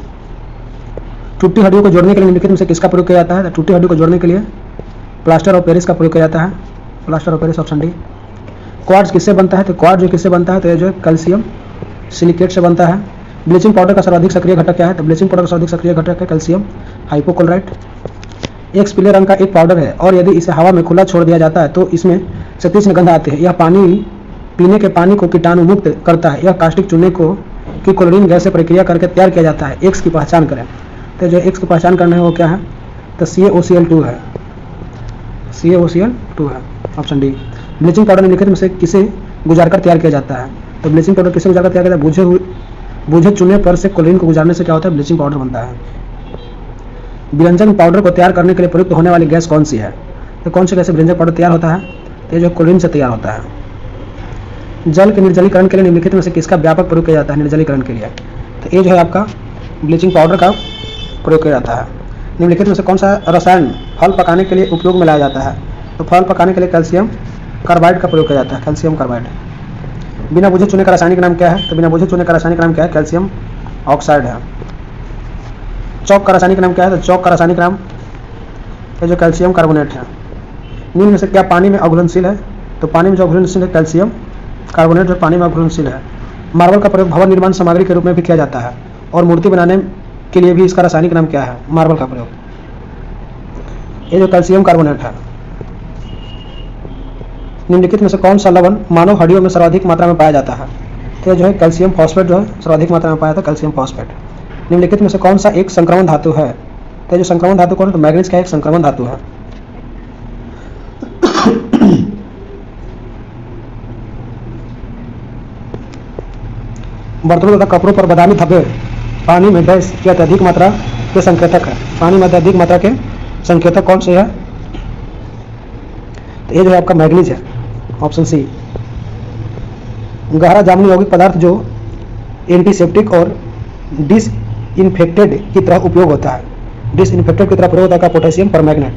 टूटी हड्डियों को जोड़ने के लिए निम्नलिखित में से किसका प्रयोग किया जाता है? तो टूटी हड्डियों को जोड़ने के लिए प्लास्टर ऑफ पेरिस का प्रयोग किया जाता है। Plaster of Paris, option D. Quartz किससे बनता है? तो क्वार्ट्ज जो किससे बनता है? तो ये जो कैल्शियम सिलिकेट से बनता है। ब्लीचिंग पाउडर का सर्वाधिक सक्रिय घटक क्या है? तो ब्लीचिंग पाउडर का सर्वाधिक सक्रिय घटक है कैल्शियम हाइपोक्लोराइट। एक पीले रंग का एक पाउडर है और यदि इसे हवा में खुला छोड़ दिया जाता है तो इसमें से तीक्ष्ण गंध आती है। यह पानी पीने के पानी को कीटाणु मुक्त करता है। यह कास्टिक चूने को की क्लोरीन गैस से प्रक्रिया करके तैयार किया जाता है। एक्स की पहचान करें। तो जो एक्स की पहचान करना है वो क्या है? तो CaOCl2 है। CaOCl2 है, ऑप्शन डी। ब्लीचिंग पाउडर निम्नलिखित में से किसे गुजारकर तैयार किया जाता है? तो ब्लीचिंग पाउडर किसे गुजारकर तैयार किया जाता है? बूझे चूने पर से क्लोरीन को गुजारने से क्या होता है? ब्लीचिंग पाउडर बनता है। व्यंजन पाउडर को तैयार करने के लिए प्रयुक्त होने वाली गैस कौन सी है? तो कौन सी गैस से व्यंजन पाउडर तैयार होता है? तो ये जो क्लोरीन से तैयार होता है। जल के निर्जलीकरण के लिए निम्नलिखित में से किसका व्यापक प्रयोग किया जाता है? निर्जलीकरण के लिए तो ये जो है आपका ब्लीचिंग पाउडर का प्रयोग किया जाता है। निम्नलिखित में से कौन सा रसायन फल पकाने के लिए उपयोग में लाया जाता है? तो फल पकाने के लिए कैल्शियम कार्बाइड का प्रयोग किया जाता है। Calcium carbide. बिना बुझे चूने का रासायनिक नाम क्या है? तो बिना बुझे चूने का रासायनिक नाम क्या है? कैल्शियम ऑक्साइड है। चौक का रासायनिक नाम क्या है? तो चौक का रासायनिक नाम ये जो कैल्शियम कार्बोनेट है, निम्न में से क्या पानी में अघुलनशील है? तो पानी में जो अघुलनशील है कैल्शियम कार्बोनेट जो पानी में अघुलनशील है। मार्बल का प्रयोग भवन निर्माण सामग्री के रूप में भी किया जाता है और मूर्ति बनाने के लिए भी इसका रासायनिक नाम क्या है? मार्बल का प्रयोग। ये जो कैल्शियम कार्बोनेट है। निम्नलिखित में से कौन सा लवण मानव हड्डियों में सर्वाधिक मात्रा में पाया जाता है? तो जो है कैल्शियम फॉस्फेट जो है सर्वाधिक मात्रा में पाया जाता है, कैल्शियम फॉस्फेट। निम्नलिखित में से कौन सा एक संक्रमण धातु है? तो जो संक्रमण धातु कौन है? तो मैग्नीज का एक संक्रमण धातु है। बर्तनों तथा कपड़ों पर बादामी धब्बे पानी में डैश की अत्यधिक मात्रा के संकेतक है। पानी में अत्यधिक मात्रा के संकेतक कौन से है? तो ये जो है आपका मैग्नीज है, ऑप्शन सी। गहरा जामुनी यौगिक पदार्थ जो एंटीसेप्टिक और डिसइंफेक्टेड की तरह उपयोग होता है, डिसइंफेक्टेड की तरह प्रयोग होता है पोटेशियम परमैंगनेट।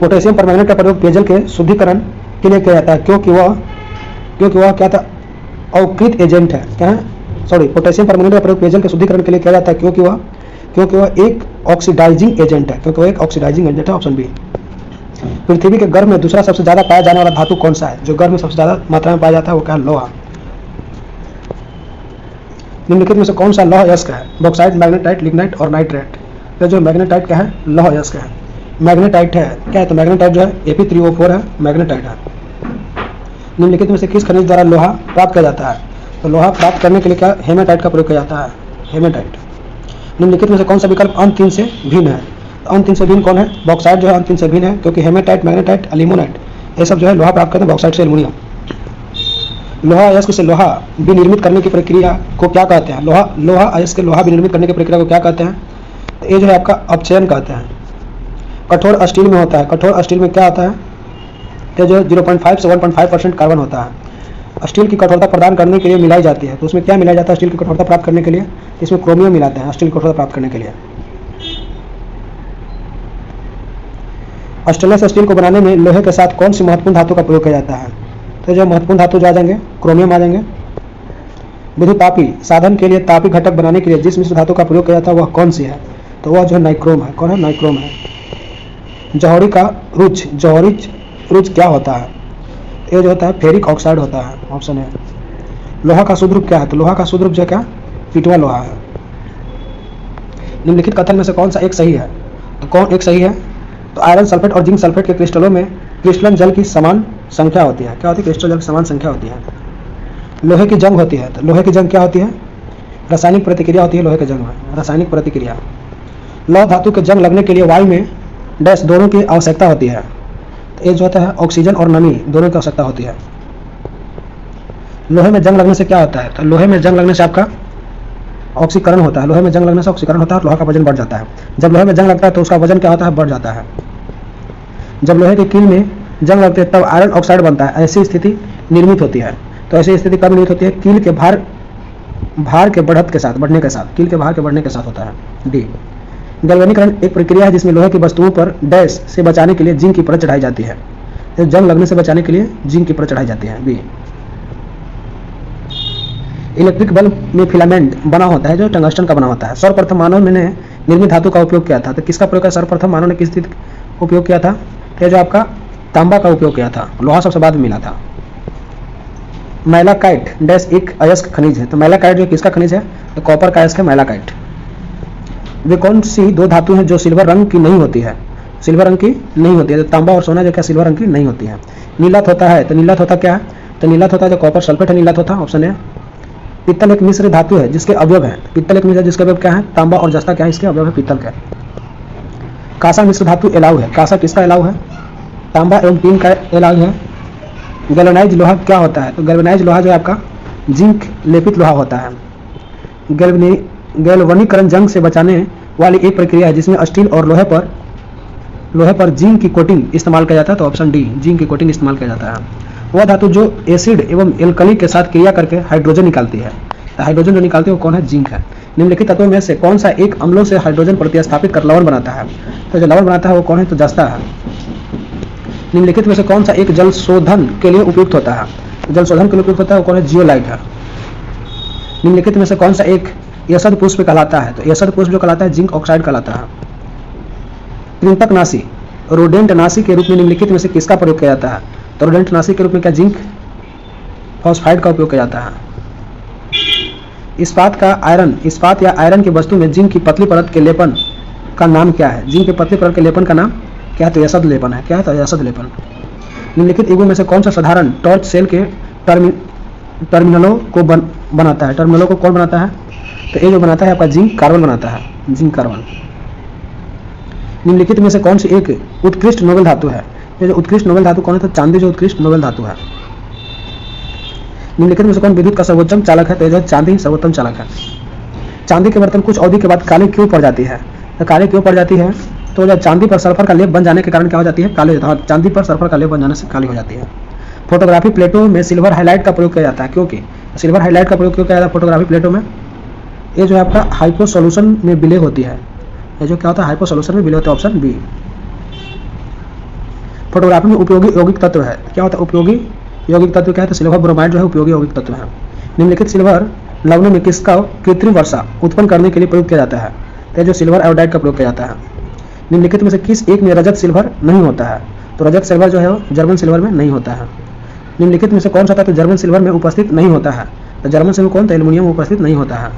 पोटेशियम परमैंगनेट का प्रयोग पेयजल के शुद्धिकरण के लिए किया जाता है क्योंकि वह क्या था? अवकृत एजेंट है। क्या है? सॉरी, पोटेशियम परमैंगनेट का प्रयोग पेयजल के शुद्धिकरण के लिए किया जाता है क्योंकि वह एक ऑक्सीडाइजिंग एजेंट है, क्योंकि वह एक ऑक्सीडाइजिंग एजेंट है, ऑप्शन बी। पृथ्वी के गर्भ में दूसरा सबसे ज्यादा पाया जाने वाला धातु कौन सा है? जो गर्भ में सबसे ज्यादा मात्रा में पाया जाता है वो क्या है? लोहा। निम्नलिखित में से कौन सा लौह अयस्क है? बॉक्साइट, मैग्नेटाइट, लिग्नाइट और नाइट्रेट। तो जो मैग्नेटाइट क्या है? लौह अयस्क है। मैग्नेटाइट है क्या है? तो मैग्नेटाइट जो है Fe3O4 है, मैग्नेटाइट है। निम्नलिखित में से किस खनिज द्वारा लोहा प्राप्त किया जाता है? तो लोहा प्राप्त करने के लिए क्या? हेमेटाइट का प्रयोग किया जाता है, हेमेटाइट। निम्नलिखित में से कौन सा विकल्प अंत 3 से भिन्न है? तो अंत 3 से भिन्न कौन है? बॉक्साइट जो है अंत 3 से भिन्न है क्योंकि हेमेटाइट, मैग्नेटाइट, एल्यूमिनाइट ये सब जो है लोहा प्राप्त करते हैं बॉक्साइट से एल्युमिनियम। लोहा अयस्क से लोहा विनिर्मित करने की प्रक्रिया को क्या कहते हैं? लोहा अयस्क से लोहा विनिर्मित करने की प्रक्रिया को क्या कहते हैं? तो ये जो है आपका अपचयन कहते हैं। कठोर स्टील में होता है, कठोर स्टील में क्या होता है? तो जो 0.5 से 1.5% कार्बन होता है। स्टील की कठोरता प्रदान करने के लिए मिलाई जाती है, तो उसमें क्या मिलाया जाता है? स्टील की कठोरता प्राप्त करने के लिए इसमें क्रोमियम मिलाते हैं स्टील की कठोरता प्राप्त करने के लिए। स्टेनलेस स्टील को बनाने में लोहे के साथ कौन सी महत्वपूर्ण धातु का प्रयोग किया जाता है? तो जो महत्वपूर्ण धातु जो आ जाएंगे क्रोमियम आ जाएंगे। विद्युत तापी साधन के लिए तापी घटक बनाने के लिए जिस मिश्र धातु का प्रयोग किया जाता है वह कौन सी है? तो वह जो है नाइक्रोम है। कौन है? नाइक्रोम है। जौहरी का रुच क्या होता है? ये जो होता है फेरिक ऑक्साइड होता है, ऑप्शन है। लोहा का शुद्ध रूप क्या है? तो लोहा का शुद्ध रूप जो क्या? पिटवा लोहा है। निम्नलिखित कथन में से कौन सा एक सही है? तो कौन एक सही है? तो आयरन सल्फेट और जिंक सल्फेट के क्रिस्टलों में क्रिस्टलन जल की समान संख्या होती है। क्या होती है? क्रिस्टल जल की समान संख्या होती है। लोहे की जंग होती है, तो लोहे की जंग क्या होती है? रासायनिक प्रतिक्रिया होती है लोहे के जंग में, रासायनिक प्रतिक्रिया। लौह धातु के जंग लगने के लिए वायु में डैश दोनों की आवश्यकता होती है। तो ये जो होता है ऑक्सीजन और नमी दोनों की आवश्यकता होती है। लोहे में जंग लगने से क्या होता है? तो लोहे में जंग लगने से आपका ऑक्सीकरण होता है। लोहे में जंग लगने से ऑक्सीकरण होता है और लोहा का वजन बढ़ जाता है। जब लोहे में जंग लगता है तो उसका वजन क्या होता है? बढ़ जाता है। जब लोहे की कील में जंग लगती है तब आयरन ऑक्साइड बनता है। ऐसी स्थिति निर्मित होती है। तो ऐसी स्थिति कब निर्मित होती है? कील के भार के बढ़ने के साथ, कील के भार के बढ़ने के साथ होता है। डी। गैल्वेनीकरण एक प्रक्रिया है जिसमें लोहे की वस्तुओं पर डैश से बचाने के लिए जिंक की परत चढ़ाई जाती है। तो जंग लगने से बचाने के लिए जिंक की परत चढ़ाई जाती है। बी। इलेक्ट्रिक बल्ब में फिलामेंट बना होता है जो टंगस्टन का बना होता है। सर्वप्रथम मानव ने निर्मित धातु का उपयोग किया था। तो किसका प्रयोग किया? सर्वप्रथम मानव ने किस उपयोग किया था? तो जो आपका तांबा का उपयोग किया था। लोहा सबसे बाद में मिला था। मैलाकाइट डैश एक अयस्क खनिज है। तो मैलाकाइट जो किसका खनिज है? तो कॉपर का अयस्क है मैलाकाइट। वे कौन सी दो धातु हैं जो सिल्वर रंग की नहीं होती है? सिल्वर रंग की नहीं होती है। तो तांबा और सोना जो क्या सिल्वर रंग की नहीं होती है। नीलात होता है, तो नीलात होता क्या है? तो नीलात होता है जो कॉपर सल्फेट है, नीलात होता है, ऑप्शन है। पित्तल एक मिश्र धातु है जिसके अवयव है। पित्तल एक मिश्र जिसके अवयव क्या है? तांबा और जस्ता क्या है? इसके अवयव है पित्तल का। कांसा मिश्र धातु एलाऊ है। कांसा किसका एलाऊ है? तांबा एवं टीन का एलाऊ है। गैल्वेनाइज लोहा क्या होता है? तो गैल्वेनाइज लोहा जो है आपका जिंक लेपित लोहा होता है। गैल्वनीकरण जंग से बचाने वाली एक प्रक्रिया है जिसमें स्टील और लोहे पर जिंक की कोटिंग इस्तेमाल किया जाता है। तो ऑप्शन डी, जिंक की कोटिंग इस्तेमाल किया जाता है। वह धातु जो एसिड एवं एल्कली के साथ क्रिया करके हाइड्रोजन निकालती है। तो हाइड्रोजन जो निकालती है वो कौन है? जिंक है। निम्नलिखित तत्वों में से कौन सा एक अम्लों से हाइड्रोजन प्रतिस्थापित कर लवण बनाता है? तो जो लवण बनाता है वो कौन है? तो जस्ता है। निम्नलिखित में से कौन सा एक जल शोधन के लिए उपयुक्त होता है? जल शोधन के लिए उपयुक्त होता है वो कौन है? जियोलाइट है। निम्नलिखित में से कौन सा एक यसद पुष्प कहलाता है? तो यसद पुष्प जो कहलाता है जिंक ऑक्साइड कहलाता है। कृंतकनाशी रोडेंटनाशी के रूप में निम्नलिखित में से किसका प्रयोग किया जाता है? तो रोडेंटनाशी के रूप में क्या जिंक फॉस्फाइड का उपयोग किया जाता है। इस्पात या आयरन की वस्तु में जिंक की पतली परत के लेपन का नाम क्या है? जिंक की पतली परत के लेपन का नाम क्या है? तो यशद लेपन है। क्या है? तो यशद लेपन। निम्नलिखित युगों में से कौन सा साधारण टॉर्च सेल के टर्मिनलों को बनाता है? टर्मिनलों को कौन बनाता है? तो ये जो बनाता है आपका जिंक कार्बन बनाता है, जिंक कार्बन। निम्नलिखित में से कौन सी एक उत्कृष्ट नोबेल धातु है? ये जो उत्कृष्ट नोबेल धातु कौन है? तो चांदी जो उत्कृष्ट नोबेल धातु है। निम्नलिखित में से कौन विद्युत का सर्वोत्तम चालक है? तो जो चांदी सर्वोत्तम चालक है। चांदी के बर्तन कुछ अवधि के बाद काली क्यों पड़ जाती है? तो काली क्यों पड़ जाती है? तो जब चांदी पर सल्फर का लेप बन जाने के कारण क्या हो जाती है? काली हो जाती है। चांदी पर सल्फर का लेप बन जाने से काली हो जाती है। फोटोग्राफी प्लेटों में सिल्वर हाईलाइट का प्रयोग किया जाता है, क्योंकि सिल्वर हाईलाइट का प्रयोग क्यों किया जाता है फोटोग्राफी प्लेटों में? ये जो है आपका हाइपो सॉल्यूशन में विलय होती है। ये जो क्या होता है? हाइपो सॉल्यूशन में विलय होता है। Option B. फोटोग्राफी में उपयोगी यौगिक तत्व है। क्या होता है उपयोगी यौगिक तत्व? क्या है? तो सिल्वर ब्रोमाइड जो है उपयोगी यौगिक तत्व है। निम्नलिखित सिल्वर लवणों में किसका कृत्रिम वर्षा उत्पन्न करने के लिए प्रयोग किया जाता है? तो जो सिल्वर आयोडाइड का प्रयोग किया जाता है। निम्नलिखित में से किस एक में रजत सिल्वर नहीं होता है? तो रजत सिल्वर जो है वो जर्मन सिल्वर में नहीं होता है। निम्नलिखित में से कौन सा तत्व जर्मन सिल्वर में उपस्थित नहीं होता है? तो जर्मन सिल्वर कौन? तो एल्युमिनियम उपस्थित नहीं होता है।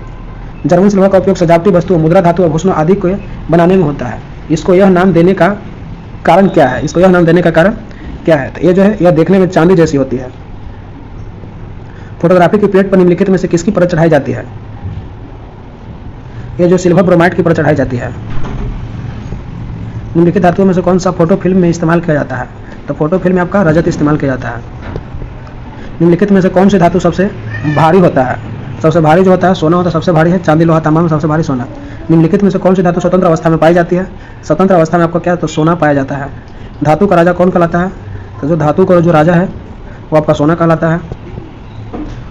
जर्मन सिल्वर का उपयोग सजावटी वस्तुओं, मुद्रा धातु, आभूषण आदि को बनाने में होता है। इसको यह नाम देने का कारण क्या है? इसको यह नाम देने का कारण क्या है? तो ये जो है यह देखने में चांदी जैसी होती है। फोटोग्राफी की प्लेट पर निम्नलिखित में से किसकी परत चढ़ाई जाती है? ये जो सिल्वर ब्रोमाइड की परत चढ़ाई जाती है। निम्नलिखित धातुओं में से कौन सा फोटो फिल्म में इस्तेमाल किया जाता है? तो फोटो फिल्म में आपका रजत इस्तेमाल किया जाता है। निम्नलिखित में से कौन सी धातु सबसे भारी होता है? सबसे भारी जो होता है सोना होता है, सबसे भारी है चांदी, लोहा, तांबा में सबसे भारी सोना। निम्नलिखित में से कौन सी धातु स्वतंत्र अवस्था में पाई जाती है? स्वतंत्र अवस्था में आपको क्या? तो सोना पाया जाता है। धातु का राजा कौन कहलाता है? तो जो धातु का जो राजा है वो आपका सोना कहलाता है।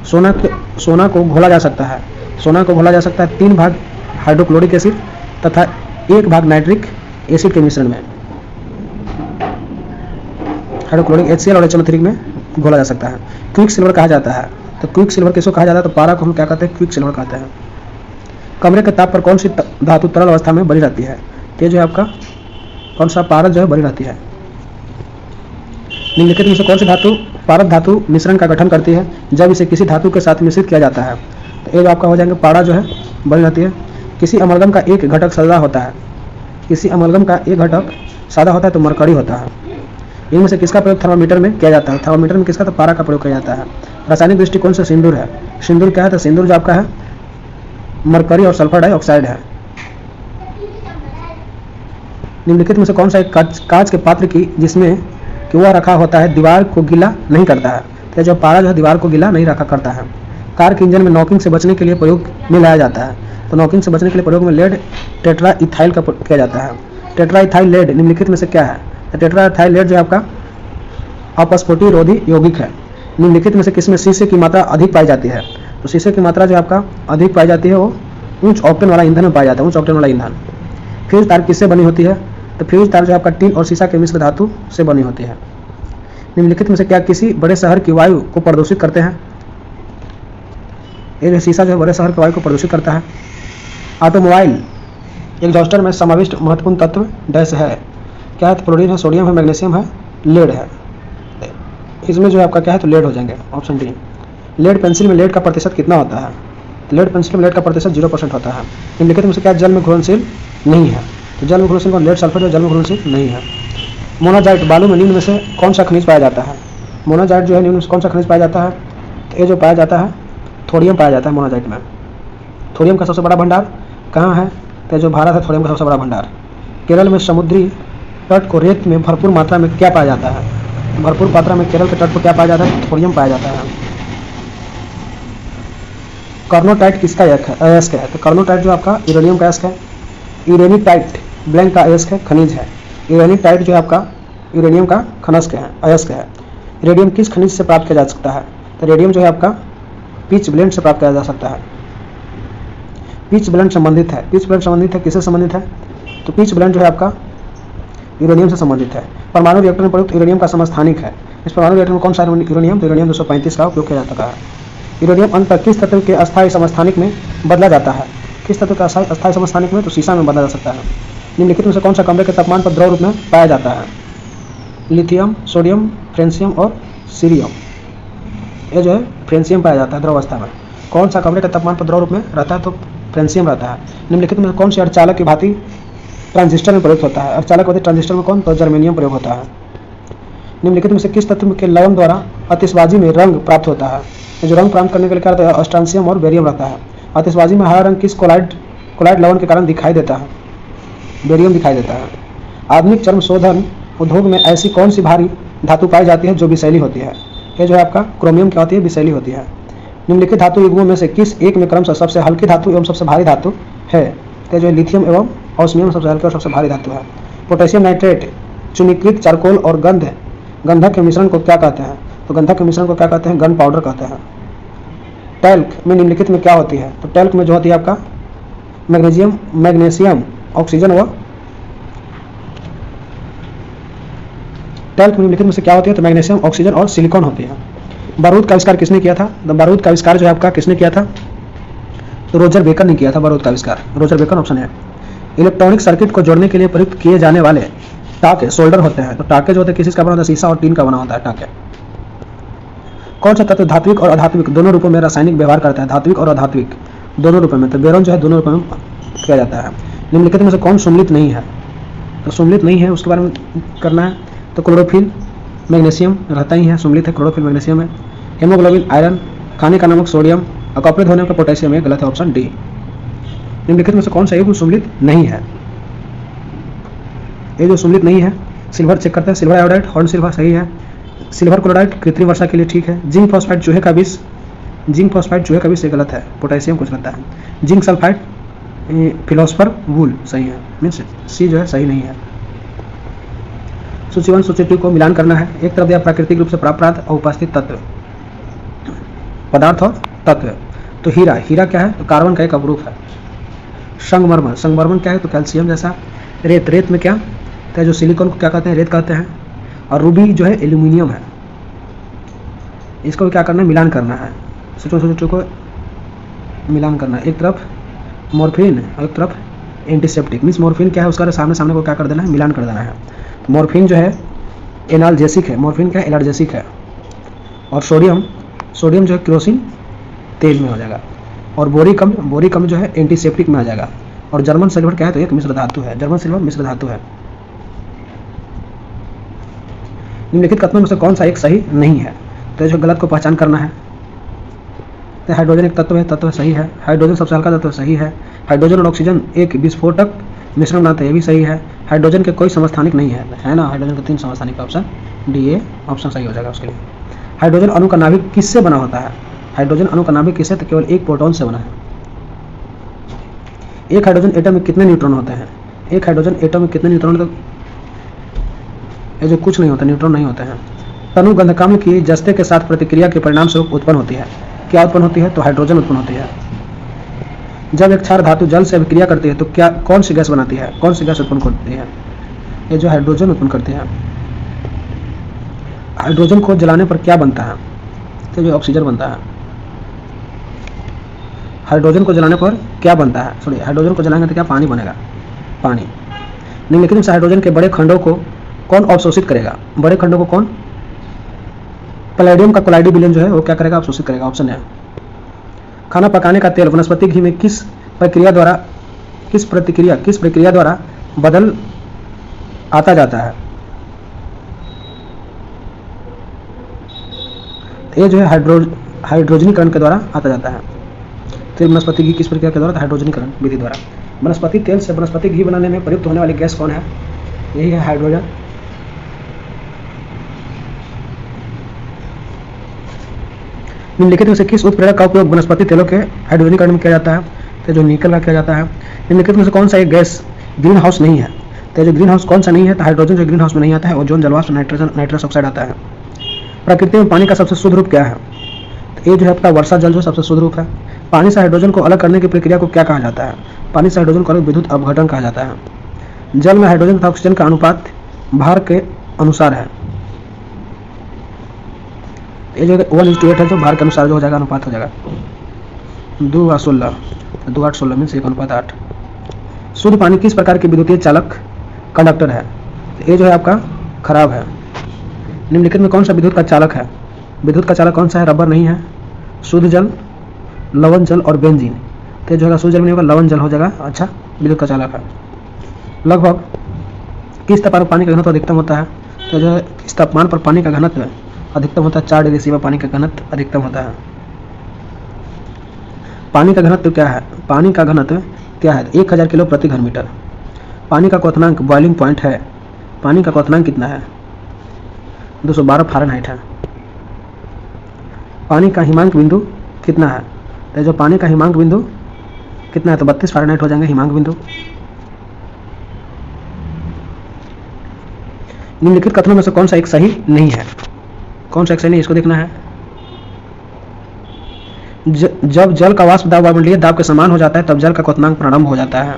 सोना को घोला जा सकता है। सोना को घोला जा सकता है 3 भाग हाइड्रोक्लोरिक एसिड तथा 1 भाग नाइट्रिक एसिड के मिश्रण में। हाइड्रोक्लोरिक HCl और HNO3 में घोला जा सकता है। क्विक सिल्वर कहा जाता है। तो क्विक सिल्वर किसको कहा जाता है? तो पारा को हम क्या कहते हैं? क्विक सिल्वर कहते हैं। कमरे के ताप पर कौन सी धातु तरल अवस्था में बनी रहती है? ये जो है आपका कौन सा पारद जो है बनी रहती है। निम्नलिखित में से कौन सी धातु पारद धातु मिश्रण का गठन करती है जब इसे किसी धातु के साथ मिश्रित किया जाता है? तो ये जो आपका हो जाएंगे पारा जो है बनी रहती है। किसी अमलगम का एक घटक सादा होता है। किसी अमलगम का एक घटक सादा होता है तो मरकरी होता है। इनमें से किसका प्रयोग थर्मामीटर में किया जाता है? थर्मामीटर में किसका? तो पारा का प्रयोग किया जाता है। रासायनिक दृष्टिकोण से सिंदूर है। सिंदूर क्या है? तो सिंदूर जो आपका है मरकरी और सल्फर डाइऑक्साइड है। निम्नलिखित में से कौन सा एक कांच के पात्र की जिसमें कि वह रखा होता है दीवार को गीला नहीं करता है? तो जो पारा जो है दीवार को गीला नहीं रखा करता है। कार के इंजन में नॉकिंग से बचने के लिए प्रयोग में लाया जाता है। तो नॉकिंग से बचने के लिए प्रयोग में लेड टेट्रा इथाइल का किया जाता है। टेट्रा इथाइल लेड निम्नलिखित में से क्या है? तो टेट्रा इथाइल लेड जो आपका अपस्फोटी रोधी यौगिक है। निम्नलिखित में से किसमें शीशे की मात्रा अधिक पाई जाती है? तो शीशे की मात्रा जो आपका अधिक पाई जाती है वो उच्च ऑक्टेन वाला ईंधन में पाया जाता है। उच्च ऑक्टेन वाला ईंधन। फ्यूज तार किससे बनी होती है? तो फ्यूज तार जो आपका टीन और शीशा के मिश्र धातु से बनी होती है। निम्नलिखित में से क्या किसी बड़े शहर की वायु को प्रदूषित करते हैं? ये शीशा जो है बड़े शहर की वायु को प्रदूषित करता है। ऑटोमोबाइल एग्जॉस्टर में समाविष्ट महत्वपूर्ण तत्व डैश है। क्या है? क्लोरीन है, सोडियम है, मैग्नीशियम है, लेड है। इसमें जो है आपका क्या है? तो लेड हो जाएंगे। Option D. लेड पेंसिल में लेड का प्रतिशत कितना होता है? लेड पेंसिल में लेड का प्रतिशत 0% होता है। निम्नलिखित में से क्या जल में घुलनशील नहीं है? तो जल में घुलनशील कौन? लेड सल्फेट जल में घुलनशील नहीं है। मोनाजाइट बालू में निम्न में से कौन सा खनिज पाया जाता है? मोनाजाइट जो है निम्न में से कौन सा खनिज पाया जाता है? तो ये जो पाया जाता है थोरियम पाया जाता है मोनाजाइट में। थोरियम का सबसे बड़ा भंडार कहाँ है? तो जो भारत है थोरियम का सबसे बड़ा भंडार। केरल में समुद्री तट को रेत में भरपूर मात्रा में क्या पाया जाता है? भरपूर मात्रा में केरल के तट पर क्या पाया जाता है? थोरियम पाया जाता है। कर्नोटाइट किसका अयस्क है? तो कर्नोटाइट जो आपका यूरेनियम का अयस्क है। यूरेनिटाइट ब्लैंक का अयस्क है, खनिज है। यूरेनिटाइट जो है आपका यूरेनियम का खनिज है, अयस्क है। रेडियम किस खनिज से प्राप्त किया जा सकता है? तो रेडियम जो है आपका पिच ब्लेंड से प्राप्त किया जा सकता है। पिच ब्लेंड संबंधित है। पिच ब्लेंड संबंधित है किससे संबंधित है? तो पिच ब्लेंड जो है आपका यूरेनियम से संबंधित है। परमाणु रिएक्टर में प्रयुक्त यूरेनियम का समस्थानिक है। इस परमाणु रिएक्टर में कौन सा यूरेनियम? तो यूरेनियम 235 का उपयोग किया जाता है। यूरेनियम अंततः किस तत्व के अस्थायी समस्थानिक में बदला जाता है? किस तत्व का अस्थायी समस्थानिक में? तो शीशा में बदला जा सकता है। निम्नलिखित में से कौन सा कमरे के तापमान पर द्रव रूप में पाया जाता है? लिथियम, सोडियम, फ्रेंसियम और सीरियम। ये जो है फ्रेंसियम पाया जाता है द्रव अवस्था में। कौन सा कमरे के तापमान पर द्रव रूप में रहता है? तो फ्रेंसियम रहता है। निम्नलिखित में कौन सी अर्धचालक की भांति ट्रांजिस्टर में प्रयुक्त होता है? अर्धचालक भांति ट्रांजिस्टर में कौन? तो जर्मेनियम प्रयोग होता है। निम्नलिखित में से किस तत्व के लवण द्वारा आतिशबाजी में रंग प्राप्त होता है? जो रंग प्राप्त करने के लिए क्या रहता है? अस्ट्रांसियम और बेरियम रहता है। आतिशबाजी में हरा रंग किस कोलाइड लवण के कारण दिखाई देता है? बेरियम दिखाई देता है। आधुनिक चर्म शोधन उद्योग में ऐसी कौन सी भारी धातु पाई जाती है जो विषैली होती है? ये जो है आपका क्रोमियम क्या होती है? विषैली होती है। निम्नलिखित धातु युग्मों में से किस एक में क्रमशः सबसे हल्की धातु एवं सबसे भारी धातु है? तो जो लिथियम एवं ऑस्मियम सबसे हल्की और सबसे भारी धातु है। पोटेशियम नाइट्रेट, चूनीकृत चारकोल और गंधक के मिश्रण को क्या कहते हैं? तो गंधक के मिश्रण को क्या कहते हैं? गन पाउडर कहते हैं। टैल्क में निम्नलिखित में क्या होती है? तो टैल्क में जो होती है आपका मैग्नीशियम, ऑक्सीजन व टैल्क में निम्नलिखित में से क्या होती है? तो मैग्नीशियम, ऑक्सीजन और सिलिकॉन होती है। बारूद का आविष्कार किसने किया था? तो बारूद का आविष्कार जो है आपका किसने किया था? तो रोजर बेकर ने किया था बारूद का आविष्कार। रोजर बेकर ऑप्शन है। इलेक्ट्रॉनिक सर्किट को जोड़ने के लिए प्रयुक्त किए जाने वाले टाके सोल्डर होते हैं। तो टाके जो होते हैं किस का बना होता है? शीशा और टीन का बना होता है टाके। कौन सा तत्व धात्विक और अधात्विक दोनों रूपों में रासायनिक व्यवहार करता है? धात्विक और अधात्विक दोनों रूपों में। तो बोरॉन जो है दोनों रूपों में किया जाता है। निम्नलिखित में से कौन सुम्मिलित नहीं है? तो सुम्मिलित नहीं है उसके बारे में करना है। तो क्लोरोफिल, मैग्नीशियम रहता ही है, सुम्मिलित है, क्लोरोफिल मैग्नीशियम है। हेमोग्लोबिन, आयरन, खाने का नमक सोडियम, अकॉपरित होने पर पोटेशियम है। गलत है ऑप्शन डी। निम्नलिखित में से कौन सा युग्म सुम्मिलित नहीं है? ये जो सुम्मिलित नहीं है, सिल्वर चेक करते हैं। सिल्वर आयोडाइड, हॉर्न सिल्वर सही है। सिल्वर क्लोराइड कृत्रिम वर्षा के लिए ठीक है। जिंक फॉस्फाइड चूहे का विष, ये गलत है। पोटेशियम कुछ रहता है। जिंक सल्फाइड, फिलोस्फर वूल सही है। मीन्स सी जो है सही नहीं है। सूची 1 सूची 2 को मिलान करना है। एक तरफ दिया प्राकृतिक रूप से प्राप्त पदार्थ और उपस्थित तत्व, पदार्थ और तत्व। तो हीरा क्या है? तो कार्बन का एक अवरूप है। संगमरमर क्या है? तो कैल्शियम जैसा। रेत में क्या? तो जो सिलिकॉन को क्या कहते हैं? रेत कहते हैं। और रूबी जो है एल्यूमिनियम है। इसको क्या करना है? मिलान करना है। सूची को मिलान करना है। एक तरफ मॉर्फिन और एक तरफ एंटीसेप्टिक। मीन्स मॉर्फिन क्या है? उसका सामने को क्या कर देना है? मिलान कर देना है। तो मॉर्फिन जो है एनाल्जेसिक है। मॉर्फिन क्या है? एनाल्जेसिक है। और सोडियम जो है केरोसिन तेल में हो जाएगा। और बोरिकम जो है एंटीसेप्टिक में आ जाएगा। और जर्मन सिल्वर क्या है? तो एक मिश्र धातु है। जर्मन सिल्वर मिश्र धातु है। निम्नलिखित कथनों में से कौन सा एक सही नहीं है? तो जो गलत को पहचान करना है। तो हाइड्रोजन एक तत्व सही है। हाइड्रोजन सबसे हल्का तत्व सही है। हाइड्रोजन और ऑक्सीजन एक विस्फोटक मिश्रण बनाते हैं, ये भी सही है। हाइड्रोजन के कोई समस्थानिक नहीं है ना? हाइड्रोजन के 3 समस्थानिक। ऑप्शन डी ए ऑप्शन सही हो जाएगा उसके लिए। हाइड्रोजन अणु का नाभिक किससे बना होता है? हाइड्रोजन अणु का नाभिक किससे? तो केवल एक प्रोटॉन से बना है। एक हाइड्रोजन एटम में कितने न्यूट्रॉन होते हैं? एक हाइड्रोजन एटम में कितने न्यूट्रॉन? तो ये जो कुछ नहीं होता, न्यूट्रॉन नहीं होते हैं। तनु गंधकाम्ल की जस्ते के साथ प्रतिक्रिया के परिणाम स्वरूप उत्पन्न होती है। क्या उत्पन्न होती है? तो हाइड्रोजन उत्पन्न होती है। जब एक क्षार धातु जल से अभिक्रिया करती है तो क्या कौन सी गैस बनाती है? कौन सी गैस उत्पन्न करती है? ये जो हाइड्रोजन उत्पन्न करती है। हाइड्रोजन को जलाने पर क्या बनता है? तो जो ऑक्सीजन बनता है। हाइड्रोजन को जलाने पर क्या बनता है? सॉरी, हाइड्रोजन को जलाएंगे तो क्या पानी बनेगा? पानी। निम्नलिखित में से हाइड्रोजन के बड़े खंडों को कौन अवशोषित करेगा? बड़े खंडों को कौन? पैलेडियम का कोलाइडी विलयन जो है वो क्या करेगा? अवशोषित करेगा। ऑप्शन है। खाना पकाने का तेल वनस्पति घी में किस प्रक्रिया द्वारा बदल आता जाता है? ये जो है हाइड्रोजनीकरण के द्वारा आता जाता है। तो वनस्पति घी किस प्रक्रिया के द्वारा? हाइड्रोजनीकरण विधि द्वारा। वनस्पति तेल से वनस्पति घी बनाने में प्रयुक्त होने वाली गैस कौन है? यही है हाइड्रोजन। निम्नलिखित में से किस उत्प्रेरक का उपयोग वनस्पति तेलों के हाइड्रोजनीकरण में किया जाता है? तो जो निकल का किया जाता है। निम्नलिखित में से कौन सा एक गैस ग्रीन हाउस नहीं है? तो जो ग्रीन हाउस कौन सा नहीं है? तो हाइड्रोजन जो ग्रीन हाउस में नहीं आता है। ओजोन, जलवाष्प, नाइट्रस ऑक्साइड आता है। प्रकृति में पानी का सबसे शुद्ध रूप क्या है? तो ये जो है अपना वर्षा जल जो सबसे शुद्ध रूप है। पानी से हाइड्रोजन को अलग करने की प्रक्रिया को क्या कहा जाता है? पानी से हाइड्रोजन को अलग विद्युत अपघटन कहा जाता है। जल में हाइड्रोजन तथा ऑक्सीजन का अनुपात भार के अनुसार है। ये जो 1:8 है, जो भार के अनुसार जो हो जाएगा अनुपात हो जाएगा 2:16 मीन्स 1:8। शुद्ध पानी किस प्रकार की विद्युतीय चालक कंडक्टर है? ये जो है आपका खराब है। निम्नलिखित में कौन सा विद्युत का चालक है? विद्युत का चालक कौन सा है? रबर नहीं है, शुद्ध जल, लवण जल और बेंजीन। तो जो है शुद्ध जल नहीं होगा, लवण जल हो जाएगा। अच्छा, विद्युत का चालक है। लगभग किस तापमान पर पानी का घनत्व अधिकतम होता है? तो जो है इस तापमान पर पानी का घनत्व अधिकतम होता है 4 डिग्री सी पर पानी का घनत्व अधिकतम होता है। पानी का घनत्व क्या है? पानी का घनत्व क्या है? 1000 किलो प्रति घन मीटर। पानी का क्वथनांक बॉइलिंग पॉइंट है। पानी का क्वथनांक कितना है? 212 फ़ारेनहाइट है। पानी का हिमांक बिंदु कितना है? तो जो पानी का हिमांक बिंदु कितना है? तो 32 फ़ारेनहाइट हो जाएंगे हिमांक बिंदु। निम्नलिखित कथनों में से कौन सा एक सही नहीं है? कौन सा एक सही नहीं, इसको देखना है। जब जल का वाष्प दाब वायुमंडलीय दाब के समान हो जाता है तब जल का क्वथनांक प्रारंभ हो जाता है।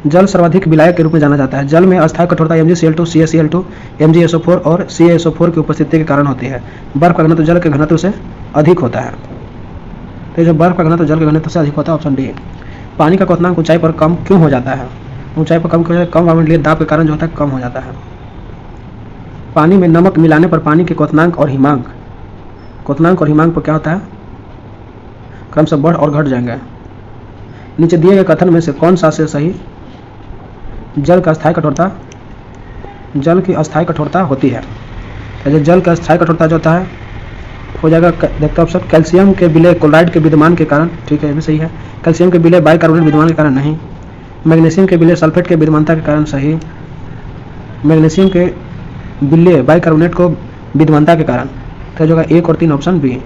जल सर्वाधिक विलायक के रूप में जाना जाता है। जल में अस्थायी कठोरता MgCl2, CaCl2, MgSO4 और CaSO4 की उपस्थिति के कारण होती है। बर्फ का घनत्व जल के घनत्व से अधिक होता है। तो जो बर्फ का घनत्व जल के घनत्व से अधिक होता है, ऑप्शन डी। पानी का क्वथनांक ऊंचाई पर कम क्यों हो जाता है? ऊंचाई पर कम क्यों हो जाता है? कम वायुमंडलीय दाब के कारण जो होता है कम हो जाता है। पानी में नमक मिलाने पर पानी के क्वथनांक और हिमांक पर क्या होता है? क्रमशः बढ़ और घट जाएंगे। नीचे दिए गए कथन में से कौन सा से सही? जल की अस्थायी कठोरता होती है। तो जल का अस्थायी कठोरता जो होता है हो जाएगा, देखते ऑप्शन, कैल्शियम के विलय क्लोराइड के विद्यमान के कारण। ठीक है, ये भी सही है। कैल्शियम के विलय बाइकार्बोनेट विद्यमान के कारण नहीं। मैग्नीशियम के विलय सल्फेट के विद्यमानता के कारण सही। मैग्नीशियम के विलय बाइकार्बोनेट को विद्यमानता के कारण। तो जो 1 और 3 ऑप्शन बी।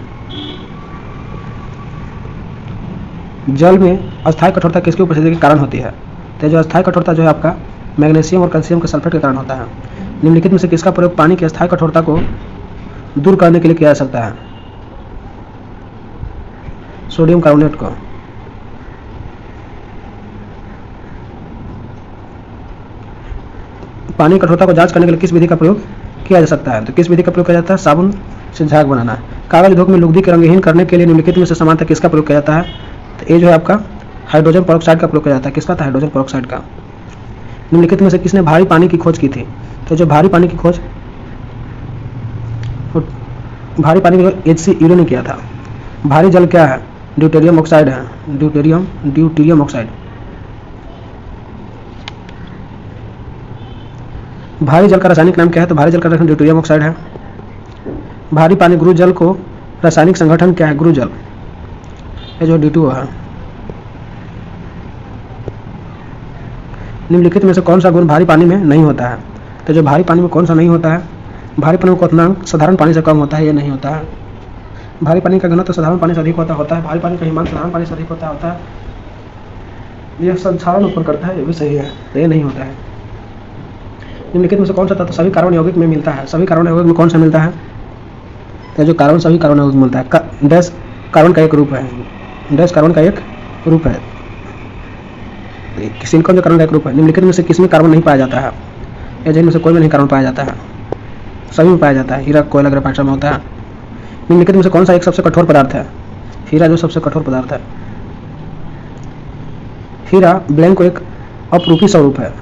जल में अस्थायी कठोरता किसकी उपस्थिति के कारण होती है? तो जो अस्थायी कठोरता जो है आपका मैग्नीशियम और कैल्शियम के सल्फेट के कारण होता है। निम्नलिखित में से किसका प्रयोग पानी की अस्थायी कठोरता को दूर करने के लिए किया जा सकता है? सोडियम कार्बोनेट को। पानी की कठोरता को जांच करने के लिए किस विधि का प्रयोग किया जा सकता है? तो किस विधि का प्रयोग किया जाता है? साबुन से झाग बनाना। कागज उद्योग में लुगदी के रंगहीन करने के लिए निम्नलिखित में से समानता किसका प्रयोग किया जाता है? तो ये जो है आपका हाइड्रोजन पेरोक्साइड का प्रयोग किया जाता है। किसका था? हाइड्रोजन पेरोक्साइड का। निम्नलिखित में से किसने भारी पानी की खोज की थी? तो जो भारी पानी की खोज HC यूरो ने किया था। भारी जल क्या है? ड्यूटेरियम ऑक्साइड है। Deuterium oxide. भारी जल का रासायनिक नाम क्या है? तो भारी जल का रासायनिक ड्यूटेरियम ऑक्साइड है। भारी पानी गुरु जल को रासायनिक संगठन क्या है? गुरु जल, ये जो D2O है। निम्नलिखित में से कौन सा गुण भारी पानी में नहीं होता है? तो जो भारी पानी में कौन सा नहीं होता है? भारी पानी में क्वथनांक साधारण पानी से कम होता है, ये नहीं होता है। भारी पानी का घनत्व साधारण पानी से अधिक होता है। भारी पानी का हिमांक साधारण पानी से अधिक होता है। यह संक्षारण उत्पन्न करता है, ये भी सही है, तो ये नहीं होता है। निम्नलिखित में से कौन सा तत्व सभी कार्बन यौगिक में मिलता है? सभी कार्बन यौगिक में कौन सा मिलता है? तो जो कार्बन सभी कार्बन यौगिक में मिलता है। डैश कार्बन का एक रूप है। डैश कार्बन का एक रूप है। सिलिकॉन जो कार्बन का एक रूप है। निम्नलिखित में से किसमें कार्बन नहीं पाया जाता है? या जिनमें से कोई में नहीं कार्बन पाया जाता है? सभी में पाया जाता है। हीरा, कोयला, ग्रेफाइट में होता है। निम्नलिखित में से कौन सा एक सबसे कठोर पदार्थ है? हीरा जो सबसे कठोर पदार्थ है। हीरा ब्लैंक को एक अपरूपी स्वरूप है।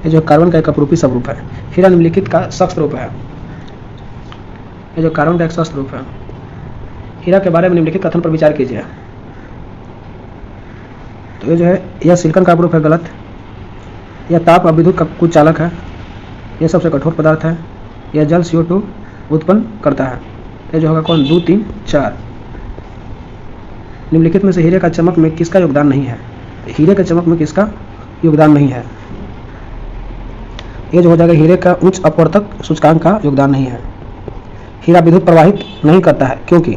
ये जो कार्बन का एक अपरूपी स्वरूप है। हीरा निम्नलिखित का सख्त रूप है। ये जो कार्बन का एक सख्त रूप है। हीरा के बारे में निम्नलिखित कथन पर विचार कीजिए। तो ये जो है, यह सिलिकॉन का रूप है, गलत। यह ताप और विद्युत का कुछ चालक है। यह सबसे कठोर पदार्थ है। यह जल CO2 उत्पन्न करता है। ये जो होगा कौन? 2, 3, 4। निम्नलिखित में से हीरे का चमक में किसका योगदान नहीं है? हीरे के चमक में किसका योगदान नहीं है? ये जो हो जाएगा हीरे का उच्च अपवर्तक सूचकांक का योगदान नहीं है। हीरा विद्युत प्रवाहित नहीं करता है, क्योंकि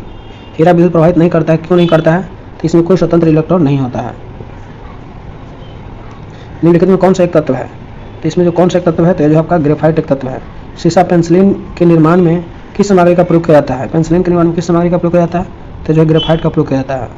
हीरा विद्युत प्रवाहित नहीं करता है। क्यों नहीं करता है? तो इसमें कोई स्वतंत्र इलेक्ट्रॉन नहीं होता है। निम्नलिखित में कौन सा एक तत्व है? तो इसमें जो कौन सा एक तत्व है? तो ये जो आपका ग्रेफाइट एक तत्व है। सीसा पेंसिलिन के निर्माण में किस सामग्री का प्रयोग किया जाता है? पेंसिलिन के निर्माण में किस सामग्री का प्रयोग किया जाता है? तो जो ग्रेफाइट का प्रयोग किया जाता है।